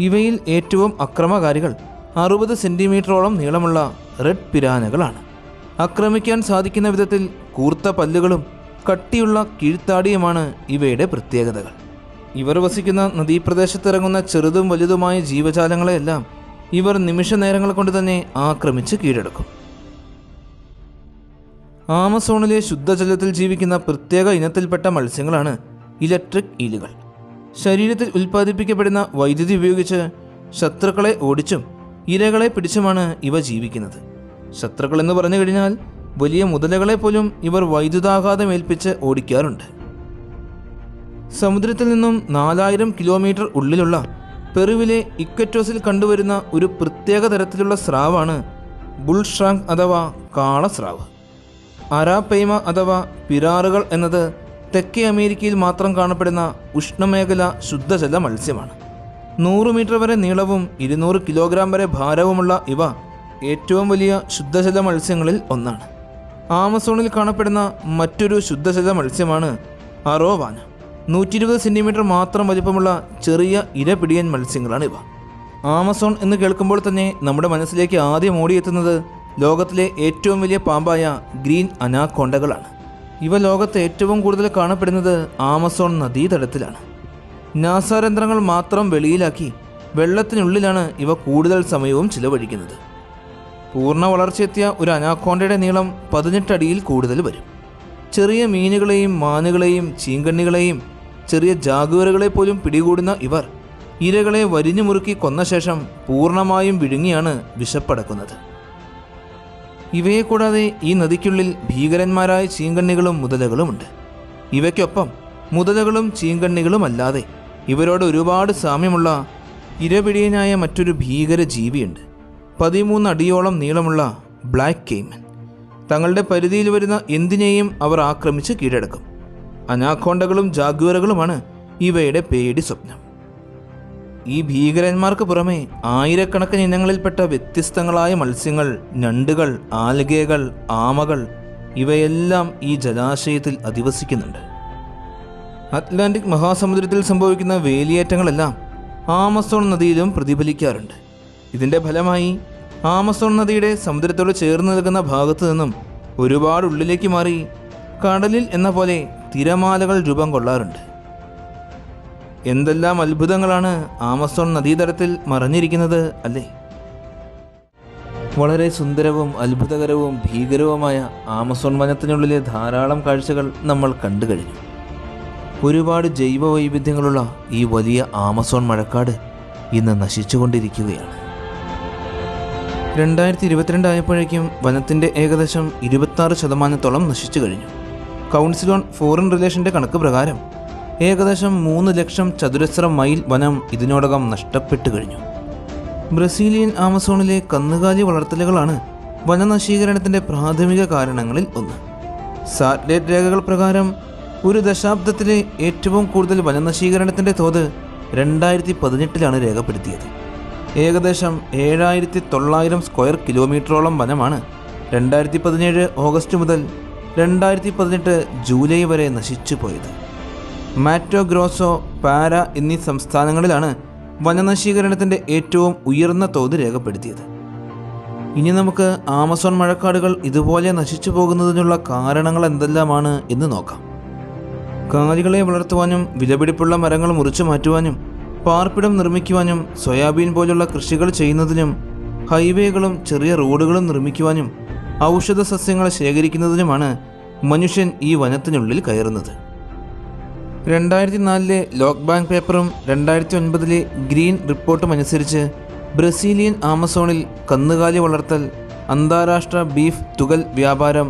ഇവയിൽ ഏറ്റവും അക്രമകാരികൾ 60 സെൻറ്റിമീറ്ററോളം നീളമുള്ള റെഡ് പിരാനകളാണ്. ആക്രമിക്കാൻ സാധിക്കുന്ന വിധത്തിൽ കൂർത്ത പല്ലുകളും കട്ടിയുള്ള കീഴ്ത്താടിയുമാണ് ഇവയുടെ പ്രത്യേകതകൾ. ഇവർ വസിക്കുന്ന നദീപ്രദേശത്തിറങ്ങുന്ന ചെറുതും വലുതുമായ ജീവജാലങ്ങളെയെല്ലാം ഇവർ നിമിഷ നേരങ്ങൾ കൊണ്ട് തന്നെ ആക്രമിച്ച് കീഴടക്കും. ആമസോണിലെ ശുദ്ധജലത്തിൽ ജീവിക്കുന്ന പ്രത്യേക ഇനത്തിൽപ്പെട്ട മത്സ്യങ്ങളാണ് ഇലക്ട്രിക് ഈലുകൾ. ശരീരത്തിൽ ഉൽപ്പാദിപ്പിക്കപ്പെടുന്ന വൈദ്യുതി ഉപയോഗിച്ച് ശത്രുക്കളെ ഓടിച്ചും ഇരകളെ പിടിച്ചുമാണ് ഇവ ജീവിക്കുന്നത്. ശത്രുക്കൾ എന്ന് പറഞ്ഞു കഴിഞ്ഞാൽ വലിയ മുതലകളെ പോലും ഇവർ വൈദ്യുതാഘാതമേൽപ്പിച്ച് ഓടിക്കാറുണ്ട്. സമുദ്രത്തിൽ നിന്നും 4000 കിലോമീറ്റർ ഉള്ളിലുള്ള പെറുവിലെ ഇക്വറ്റോസിൽ കണ്ടുവരുന്ന ഒരു പ്രത്യേക തരത്തിലുള്ള സ്രാവാണ് ബുൾഷ്രാങ്ക് അഥവാ കാളസ്രാവ്. അരാപെയ്മ അഥവാ പിരാറുകൾ എന്നത് തെക്കേ അമേരിക്കയിൽ മാത്രം കാണപ്പെടുന്ന ഉഷ്ണമേഖല ശുദ്ധജല മത്സ്യമാണ്. 100 മീറ്റർ വരെ നീളവും 200 കിലോഗ്രാം വരെ ഭാരവുമുള്ള ഇവ ഏറ്റവും വലിയ ശുദ്ധജല മത്സ്യങ്ങളിൽ ഒന്നാണ്. ആമസോണിൽ കാണപ്പെടുന്ന മറ്റൊരു ശുദ്ധജല മത്സ്യമാണ് അറോവാന. 120 സെൻറ്റിമീറ്റർ മാത്രം വലിപ്പമുള്ള ചെറിയ ഇരപിടിയൻ മത്സ്യങ്ങളാണിവ. ആമസോൺ എന്ന് കേൾക്കുമ്പോൾ തന്നെ നമ്മുടെ മനസ്സിലേക്ക് ആദ്യം ഓടിയെത്തുന്നത് ലോകത്തിലെ ഏറ്റവും വലിയ പാമ്പായ ഗ്രീൻ അനാക്കോണ്ടകളാണ്. ഇവ ലോകത്ത് ഏറ്റവും കൂടുതൽ കാണപ്പെടുന്നത് ആമസോൺ നദീതടത്തിലാണ്. നാസ യന്ത്രങ്ങൾ മാത്രം വെളിയിലാക്കി വെള്ളത്തിനുള്ളിലാണ് ഇവ കൂടുതൽ സമയവും ചിലവഴിക്കുന്നത്. പൂർണ്ണ വളർച്ചയെത്തിയ ഒരു അനാക്കോണ്ടയുടെ നീളം 18 അടിയിൽ കൂടുതൽ വരും. ചെറിയ മീനുകളെയും മാനുകളെയും ചീങ്കണ്ണികളെയും ചെറിയ ജാഗുവറുകളെ പോലും പിടികൂടുന്ന ഇവർ ഇരകളെ വരിഞ്ഞു മുറുക്കി കൊന്ന ശേഷം പൂർണ്ണമായും വിഴുങ്ങിയാണ് വിശപ്പടക്കുന്നത്. ഇവയെ കൂടാതെ ഈ നദിക്കുള്ളിൽ ഭീകരന്മാരായ ചീങ്കണ്ണികളും മുതലകളുമുണ്ട്. ഇവയ്ക്കൊപ്പം മുതലകളും ചീങ്കണ്ണികളുമല്ലാതെ ഇവരോട് ഒരുപാട് സാമ്യമുള്ള ഇരപിടിയനായ മറ്റൊരു ഭീകര ജീവിയുണ്ട്. 13 അടിയോളം നീളമുള്ള ബ്ലാക്ക് കെയ്മൻ. തങ്ങളുടെ പരിധിയിൽ വരുന്ന എന്തിനേയും അവർ ആക്രമിച്ച് കീഴടക്കും. അനാക്കോണ്ടകളും ജാഗ്വറുകളുമാണ് ഇവയുടെ പേടി സ്വപ്നം. ഈ ഭീകരന്മാർക്ക് പുറമെ ആയിരക്കണക്കിന് ഇനങ്ങളിൽപ്പെട്ട വ്യത്യസ്തങ്ങളായ മത്സ്യങ്ങൾ, ഞണ്ടുകൾ, ആൽഗകൾ, ആമകൾ ഇവയെല്ലാം ഈ ജലാശയത്തിൽ അധിവസിക്കുന്നുണ്ട്. അറ്റ്ലാന്റിക് മഹാസമുദ്രത്തിൽ സംഭവിക്കുന്ന വേലിയേറ്റങ്ങളെല്ലാം ആമസോൺ നദിയിലും പ്രതിഫലിക്കാറുണ്ട്. ഇതിൻ്റെ ഫലമായി ആമസോൺ നദിയുടെ സമുദ്രത്തോട് ചേർന്ന് നിൽക്കുന്ന ഭാഗത്തു നിന്നും ഒരുപാട് ഉള്ളിലേക്ക് മാറി കടലിൽ എന്ന പോലെ തിരമാലകൾ രൂപം കൊള്ളാറുണ്ട്. എന്തെല്ലാം അത്ഭുതങ്ങളാണ് ആമസോൺ നദീതടത്തിൽ മറഞ്ഞിരിക്കുന്നത് അല്ലേ? വളരെ സുന്ദരവും അത്ഭുതകരവും ഭീകരവുമായ ആമസോൺ വനത്തിനുള്ളിലെ ധാരാളം കാഴ്ചകൾ നമ്മൾ കണ്ടു കഴിഞ്ഞു. ഒരുപാട് ജൈവ വൈവിധ്യങ്ങളുള്ള ഈ വലിയ ആമസോൺ മഴക്കാട് ഇന്ന് നശിച്ചുകൊണ്ടിരിക്കുകയാണ്. 2022 ആയപ്പോഴേക്കും വനത്തിൻ്റെ ഏകദേശം 26% നശിച്ചു കഴിഞ്ഞു. കൗൺസിൽ ഓൺ ഫോറിൻ റിലേഷൻ്റെ കണക്ക് പ്രകാരം ഏകദേശം 3 ലക്ഷം ചതുരശ്ര മൈൽ വനം ഇതിനോടകം നഷ്ടപ്പെട്ടു കഴിഞ്ഞു. ബ്രസീലിയൻ ആമസോണിലെ കന്നുകാലി വളർത്തലുകളാണ് വനനശീകരണത്തിൻ്റെ പ്രാഥമിക കാരണങ്ങളിൽ ഒന്ന്. സാറ്റലൈറ്റ് രേഖകൾ പ്രകാരം ഒരു ദശാബ്ദത്തിലെ ഏറ്റവും കൂടുതൽ വനനശീകരണത്തിൻ്റെ തോത് 2018 രേഖപ്പെടുത്തിയത്. ഏകദേശം 7900 സ്ക്വയർ കിലോമീറ്ററോളം വനമാണ് 2017 ഓഗസ്റ്റ് മുതൽ 2018 ജൂലൈ വരെ നശിച്ചു പോയത്. മാറ്റോ ഗ്രോസോ, പാര എന്നീ സംസ്ഥാനങ്ങളിലാണ് വനനശീകരണത്തിൻ്റെ ഏറ്റവും ഉയർന്ന തോത് രേഖപ്പെടുത്തിയത്. ഇനി നമുക്ക് ആമസോൺ മഴക്കാടുകൾ ഇതുപോലെ നശിച്ചു പോകുന്നതിനുള്ള കാരണങ്ങൾ എന്തെല്ലാമാണ് എന്ന് നോക്കാം. കാലികളെ വളർത്തുവാനും വിലപിടിപ്പുള്ള മരങ്ങൾ മുറിച്ചു മാറ്റുവാനും പാർപ്പിടം നിർമ്മിക്കുവാനും സോയാബീൻ പോലുള്ള കൃഷികൾ ചെയ്യുന്നതിനും ഹൈവേകളും ചെറിയ റോഡുകളും നിർമ്മിക്കുവാനും ഔഷധ സസ്യങ്ങൾ ശേഖരിക്കുന്നതിനുമാണ് മനുഷ്യൻ ഈ വനത്തിനുള്ളിൽ കയറുന്നത്. 2004 ലോക് ബാങ്ക് പേപ്പറും 2009 ഗ്രീൻ റിപ്പോർട്ടും അനുസരിച്ച് ബ്രസീലിയൻ ആമസോണിൽ കന്നുകാലി വളർത്തൽ, അന്താരാഷ്ട്ര ബീഫ് തുകൽ വ്യാപാരം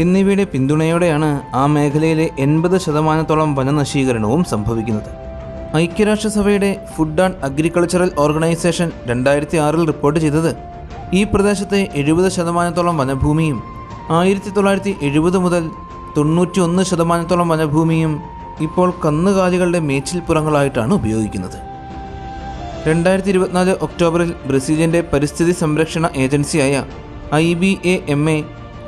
എന്നിവയുടെ പിന്തുണയോടെയാണ് ആ മേഖലയിലെ 80% വനനശീകരണവും സംഭവിക്കുന്നത്. ഐക്യരാഷ്ട്രസഭയുടെ food and agricultural organisation 2006 report ചെയ്തത് ഈ പ്രദേശത്തെ 70% വനഭൂമിയും 1970 മുതൽ 91% വനഭൂമിയും ഇപ്പോൾ കന്നുകാലികളുടെ മേച്ചിൽപ്പുറങ്ങളായിട്ടാണ് ഉപയോഗിക്കുന്നത്. 2024 ഒക്ടോബറിൽ ബ്രസീലിയൻ്റെ പരിസ്ഥിതി സംരക്ഷണ ഏജൻസിയായ IBAMA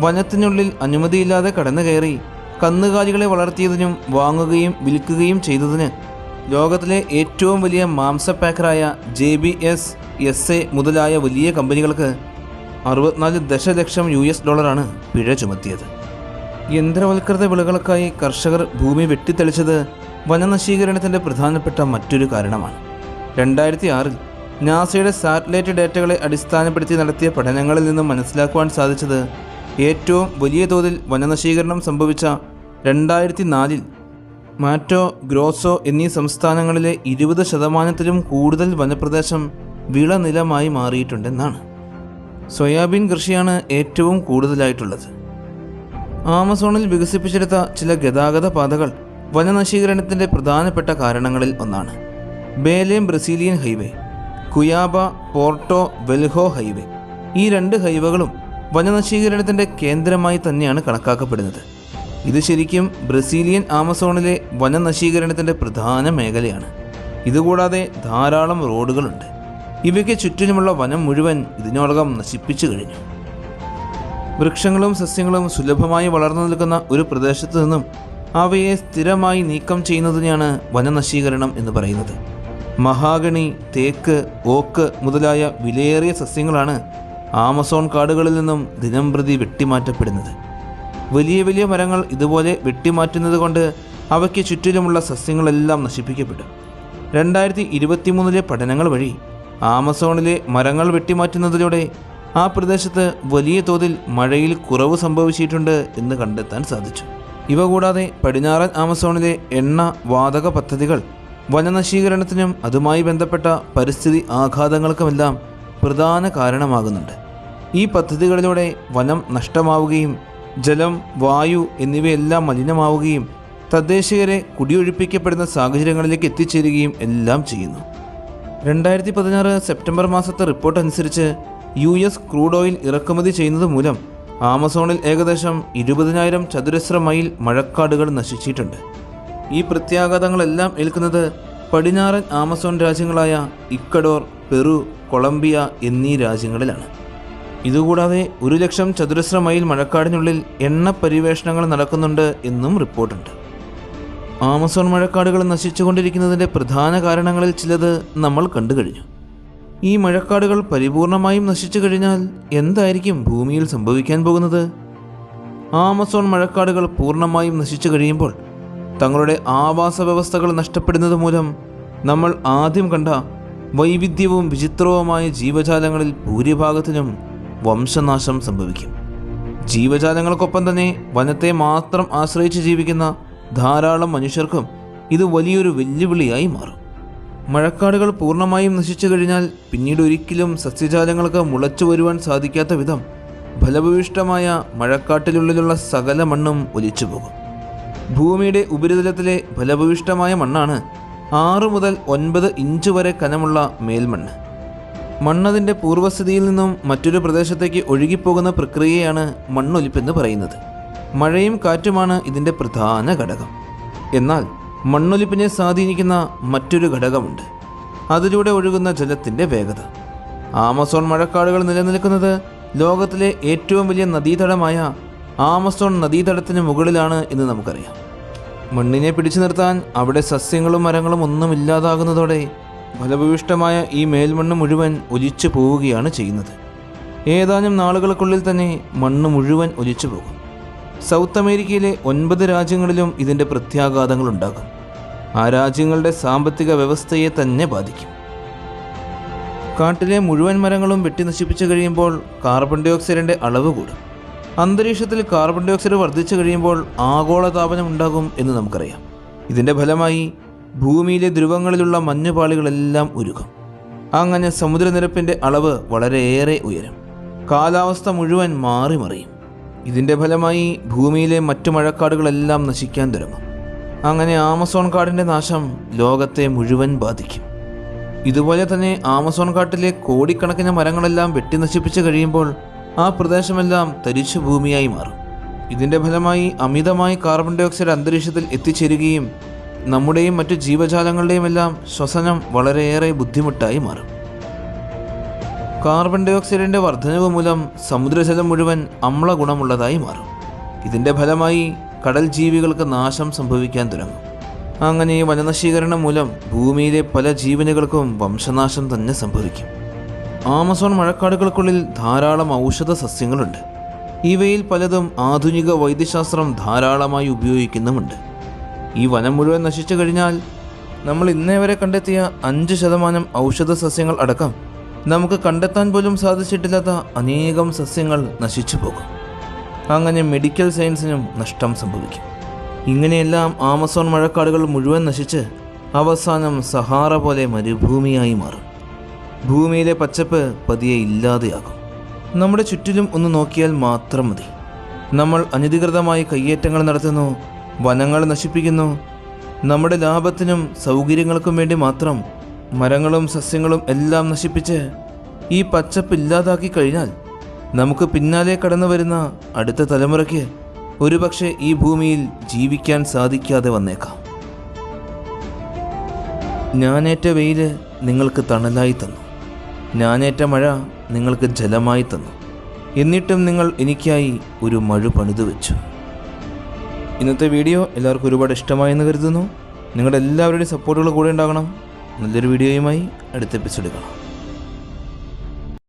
വനത്തിനുള്ളിൽ അനുമതിയില്ലാതെ കടന്നു കയറി കന്നുകാലികളെ വളർത്തിയതിനും വാങ്ങുകയും വിൽക്കുകയും ചെയ്തതിന് ലോകത്തിലെ ഏറ്റവും വലിയ മാംസപാക്കറായ JBS SA മുതലായ വലിയ കമ്പനികൾക്ക് $64 ദശലക്ഷം പിഴ ചുമത്തിയത്. യന്ത്രവൽകൃത വിളകൾക്കായി കർഷകർ ഭൂമി വെട്ടിത്തെളിച്ചത് വനനശീകരണത്തിൻ്റെ പ്രധാനപ്പെട്ട മറ്റൊരു കാരണമാണ്. 2006 നാസയുടെ സാറ്റലൈറ്റ് ഡേറ്റകളെ അടിസ്ഥാനപ്പെടുത്തി നടത്തിയ പഠനങ്ങളിൽ നിന്നും മനസ്സിലാക്കുവാൻ സാധിച്ചത് ഏറ്റവും വലിയ തോതിൽ വനനശീകരണം സംഭവിച്ച 2004 മാറ്റോ ഗ്രോസോ എന്നീ സംസ്ഥാനങ്ങളിലെ 20%-ലും കൂടുതൽ വനപ്രദേശം വിളനിലമായി മാറിയിട്ടുണ്ടെന്നാണ്. സോയാബീൻ കൃഷിയാണ് ഏറ്റവും കൂടുതലായിട്ടുള്ളത്. ആമസോണിൽ വികസിപ്പിച്ചെടുത്ത ചില ഗതാഗത പാതകൾ വനനശീകരണത്തിൻ്റെ പ്രധാനപ്പെട്ട കാരണങ്ങളിൽ ഒന്നാണ്. ബേലേം ബ്രസീലിയൻ ഹൈവേ, കുയാബ പോർട്ടോ വെൽഹോ ഹൈവേ, ഈ 2 ഹൈവേകളും വനനശീകരണത്തിൻ്റെ കേന്ദ്രമായി തന്നെയാണ് കണക്കാക്കപ്പെടുന്നത്. ഇത് ശരിക്കും ബ്രസീലിയൻ ആമസോണിലെ വനനശീകരണത്തിൻ്റെ പ്രധാന മേഖലയാണ്. ഇതുകൂടാതെ ധാരാളം റോഡുകളുണ്ട്. ഇവയ്ക്ക് ചുറ്റിനുമുള്ള വനം മുഴുവൻ ഇതിനോടകം നശിപ്പിച്ചു കഴിഞ്ഞു. വൃക്ഷങ്ങളും സസ്യങ്ങളും സുലഭമായി വളർന്നു നിൽക്കുന്ന ഒരു പ്രദേശത്ത് നിന്നും അവയെ സ്ഥിരമായി നീക്കം ചെയ്യുന്നതിനെയാണ് വനനശീകരണം എന്ന് പറയുന്നത്. മഹാഗണി, തേക്ക്, ഓക്ക് മുതലായ വിലയേറിയ സസ്യങ്ങളാണ് ആമസോൺ കാടുകളിൽ നിന്നും ദിനംപ്രതി വെട്ടിമാറ്റപ്പെടുന്നത്. വലിയ വലിയ മരങ്ങൾ ഇതുപോലെ വെട്ടിമാറ്റുന്നത് കൊണ്ട് അവയ്ക്ക് ചുറ്റിലുമുള്ള സസ്യങ്ങളെല്ലാം നശിപ്പിക്കപ്പെടും. 2023 പഠനങ്ങൾ വഴി ആമസോണിലെ മരങ്ങൾ വെട്ടിമാറ്റുന്നതിലൂടെ ആ പ്രദേശത്ത് വലിയ തോതിൽ മഴയിൽ കുറവ് സംഭവിച്ചിട്ടുണ്ട് എന്ന് കണ്ടെത്താൻ സാധിച്ചു. ഇവ കൂടാതെ പടിഞ്ഞാറൻ ആമസോണിലെ എണ്ണ വാതക പദ്ധതികൾ വനനശീകരണത്തിനും അതുമായി ബന്ധപ്പെട്ട പരിസ്ഥിതി ആഘാതങ്ങൾക്കുമെല്ലാം പ്രധാന കാരണമാകുന്നുണ്ട്. ഈ പദ്ധതികളിലൂടെ വനം നഷ്ടമാവുകയും ജലം, വായു എന്നിവയെല്ലാം മലിനമാവുകയും തദ്ദേശീയരെ കുടിയൊഴിപ്പിക്കപ്പെടുന്ന സാഹചര്യങ്ങളിലേക്ക് എത്തിച്ചേരുകയും എല്ലാം ചെയ്യുന്നു. 2016 സെപ്റ്റംബർ മാസത്തെ റിപ്പോർട്ട് അനുസരിച്ച് US ക്രൂഡ് ഓയിൽ ഇറക്കുമതി ചെയ്യുന്നത് മൂലം ആമസോണിൽ ഏകദേശം 20,000 ചതുരശ്ര മൈൽ മഴക്കാടുകൾ നശിച്ചിട്ടുണ്ട്. ഈ പ്രത്യാഘാതങ്ങളെല്ലാം ഏൽക്കുന്നത് പടിഞ്ഞാറൻ ആമസോൺ രാജ്യങ്ങളായ ഇക്വഡോർ, പെറു, കൊളംബിയ എന്നീ രാജ്യങ്ങളിലാണ്. ഇതുകൂടാതെ 100,000 ചതുരശ്ര മൈൽ മഴക്കാടിനുള്ളിൽ എണ്ണ പരിവേഷണങ്ങൾ നടക്കുന്നുണ്ട് എന്നും റിപ്പോർട്ടുണ്ട്. ആമസോൺ മഴക്കാടുകൾ നശിച്ചുകൊണ്ടിരിക്കുന്നതിൻ്റെ പ്രധാന കാരണങ്ങളിൽ ചിലത് നമ്മൾ കണ്ടു കഴിഞ്ഞു. ഈ മഴക്കാടുകൾ പരിപൂർണമായും നശിച്ചു കഴിഞ്ഞാൽ എന്തായിരിക്കും ഭൂമിയിൽ സംഭവിക്കാൻ പോകുന്നത്? ആമസോൺ മഴക്കാടുകൾ പൂർണ്ണമായും നശിച്ചു കഴിയുമ്പോൾ തങ്ങളുടെ ആവാസ വ്യവസ്ഥകൾ നഷ്ടപ്പെടുന്നത് മൂലം നമ്മൾ ആദ്യം കണ്ട വൈവിധ്യവും വിചിത്രവുമായ ജീവജാലങ്ങളിൽ ഭൂരിഭാഗത്തിനും വംശനാശം സംഭവിക്കും. ജീവജാലങ്ങൾക്കൊപ്പം തന്നെ വനത്തെ മാത്രം ആശ്രയിച്ച് ജീവിക്കുന്ന ധാരാളം മനുഷ്യർക്കും ഇത് വലിയൊരു വെല്ലുവിളിയായി മാറും. മഴക്കാടുകൾ പൂർണ്ണമായും നശിച്ചു കഴിഞ്ഞാൽ പിന്നീട് ഒരിക്കലും സസ്യജാലങ്ങൾക്ക് മുളച്ചു വരുവാൻ സാധിക്കാത്ത വിധം ഫലഭൂയിഷ്ഠമായ മഴക്കാട്ടിനുള്ളിലുള്ള സകല മണ്ണും ഒലിച്ചു പോകും. ഭൂമിയുടെ ഉപരിതലത്തിലെ ഫലഭൂയിഷ്ഠമായ മണ്ണാണ് 6 മുതൽ 9 ഇഞ്ച് വരെ കനമുള്ള മേൽമണ്ണ്. മണ്ണതിൻ്റെ പൂർവ്വസ്ഥിതിയിൽ നിന്നും മറ്റൊരു പ്രദേശത്തേക്ക് ഒഴുകിപ്പോകുന്ന പ്രക്രിയയാണ് മണ്ണൊലിപ്പെന്ന് പറയുന്നത്. മഴയും കാറ്റുമാണ് ഇതിൻ്റെ പ്രധാന ഘടകം. എന്നാൽ മണ്ണൊലിപ്പിനെ സ്വാധീനിക്കുന്ന മറ്റൊരു ഘടകമുണ്ട്. അതിലൂടെ ഒഴുകുന്ന ജലത്തിൻ്റെ വേഗത. ആമസോൺ മഴക്കാടുകൾ നിലനിൽക്കുന്നത് ലോകത്തിലെ ഏറ്റവും വലിയ നദീതടമായ ആമസോൺ നദീതടത്തിന് മുകളിലാണ് എന്ന് നമുക്കറിയാം. മണ്ണിനെ പിടിച്ചു നിർത്താൻ അവിടെ സസ്യങ്ങളും മരങ്ങളും ഒന്നും ഇല്ലാതാകുന്നതോടെ ഫലഭൂയിഷ്ടമായ ഈ മേൽമണ്ണ് മുഴുവൻ ഒലിച്ചു പോവുകയാണ് ചെയ്യുന്നത്. ഏതാനും നാളുകൾക്കുള്ളിൽ തന്നെ മണ്ണ് മുഴുവൻ ഒലിച്ചു പോകും. സൗത്ത് അമേരിക്കയിലെ 9 രാജ്യങ്ങളിലും ഇതിൻ്റെ പ്രത്യാഘാതങ്ങളുണ്ടാകും. ആ രാജ്യങ്ങളുടെ സാമ്പത്തിക വ്യവസ്ഥയെ തന്നെ ബാധിക്കും. കാട്ടിലെ മുഴുവൻ മരങ്ങളും വെട്ടി നശിപ്പിച്ചു കഴിയുമ്പോൾ കാർബൺ ഡൈ ഓക്സൈഡിൻ്റെ അളവ് കൂടും. അന്തരീക്ഷത്തിൽ കാർബൺ ഡൈ ഓക്സൈഡ് വർദ്ധിച്ചു കഴിയുമ്പോൾ ആഗോളതാപനം ഉണ്ടാകും എന്ന് നമുക്കറിയാം. ഇതിൻ്റെ ഫലമായി ഭൂമിയിലെ ധ്രുവങ്ങളിലുള്ള മഞ്ഞുപാളികളെല്ലാം ഉരുകും. അങ്ങനെ സമുദ്രനിരപ്പിൻ്റെ അളവ് വളരെയേറെ ഉയരും. കാലാവസ്ഥ മുഴുവൻ മാറി മറിയും. ഇതിൻ്റെ ഫലമായി ഭൂമിയിലെ മറ്റു മഴക്കാടുകളെല്ലാം നശിക്കാൻ തുടങ്ങും. അങ്ങനെ ആമസോൺ കാടിൻ്റെ നാശം ലോകത്തെ മുഴുവൻ ബാധിക്കും. ഇതുപോലെ തന്നെ ആമസോൺ കാട്ടിലെ കോടിക്കണക്കിന് മരങ്ങളെല്ലാം വെട്ടി നശിപ്പിച്ച് കഴിയുമ്പോൾ ആ പ്രദേശമെല്ലാം തരിശു ഭൂമിയായി മാറും. ഇതിൻ്റെ ഫലമായി അമിതമായി കാർബൺ ഡൈ ഓക്സൈഡ് അന്തരീക്ഷത്തിൽ എത്തിച്ചേരുകയും നമ്മുടെയും മറ്റു ജീവജാലങ്ങളുടെയും എല്ലാം ശ്വസനം വളരെയേറെ ബുദ്ധിമുട്ടായി മാറും. കാർബൺ ഡൈ ഓക്സൈഡിൻ്റെ വർധനവ് മൂലം സമുദ്രജലം മുഴുവൻ അമ്ല ഗുണമുള്ളതായി മാറും. ഇതിൻ്റെ ഫലമായി കടൽ ജീവികൾക്ക് നാശം സംഭവിക്കാൻ തുടങ്ങും. അങ്ങനെ വനനശീകരണം മൂലം ഭൂമിയിലെ പല ജീവനുകൾക്കും വംശനാശം തന്നെ സംഭവിക്കും. ആമസോൺ മഴക്കാടുകൾക്കുള്ളിൽ ധാരാളം ഔഷധ സസ്യങ്ങളുണ്ട്. ഇവയിൽ പലതും ആധുനിക വൈദ്യശാസ്ത്രം ധാരാളമായി ഉപയോഗിക്കുന്നുമുണ്ട്. ഈ വനം മുഴുവൻ നശിച്ചു കഴിഞ്ഞാൽ നമ്മൾ ഇന്നേ വരെ കണ്ടെത്തിയ 5% ഔഷധ സസ്യങ്ങൾ അടക്കം നമുക്ക് കണ്ടെത്താൻ പോലും സാധിച്ചിട്ടില്ലാത്ത അനേകം സസ്യങ്ങൾ നശിച്ചു പോകും. അങ്ങനെ മെഡിക്കൽ സയൻസിനും നഷ്ടം സംഭവിക്കും. ഇങ്ങനെയെല്ലാം ആമസോൺ മഴക്കാടുകൾ മുഴുവൻ നശിച്ച് അവസാനം സഹാറ പോലെ മരുഭൂമിയായി മാറും. ഭൂമിയിലെ പച്ചപ്പ് പതിയെ ഇല്ലാതെയാകും. നമ്മുടെ ചുറ്റിലും ഒന്ന് നോക്കിയാൽ മാത്രം മതി. നമ്മൾ അനധികൃതമായി കയ്യേറ്റങ്ങൾ നടത്തുന്നു, വനങ്ങൾ നശിപ്പിക്കുന്നു. നമ്മുടെ ലാഭത്തിനും സൗകര്യങ്ങൾക്കും വേണ്ടി മാത്രം മരങ്ങളും സസ്യങ്ങളും എല്ലാം നശിപ്പിച്ച് ഈ പച്ചപ്പ് ഇല്ലാതാക്കി കഴിഞ്ഞാൽ നമുക്ക് പിന്നാലെ കടന്നു വരുന്ന അടുത്ത തലമുറയ്ക്ക് ഒരുപക്ഷെ ഈ ഭൂമിയിൽ ജീവിക്കാൻ സാധിക്കാതെ വന്നേക്കാം. ഞാനേറ്റ വെയിൽ നിങ്ങൾക്ക് തണലായി തന്നു, ഞാനേറ്റ മഴ നിങ്ങൾക്ക് ജലമായി തന്നു. എന്നിട്ടും നിങ്ങൾ എനിക്കായി ഒരു മഴ പണിതു വെച്ചു. ഇന്നത്തെ വീഡിയോ എല്ലാവർക്കും ഒരുപാട് ഇഷ്ടമായെന്ന് കരുതുന്നു. നിങ്ങളുടെ എല്ലാവരുടെയും സപ്പോർട്ടുകൾ കൂടെ ഉണ്ടാകണം. നല്ലൊരു വീഡിയോയുമായി അടുത്ത എപ്പിസോഡിൽ കാണാം.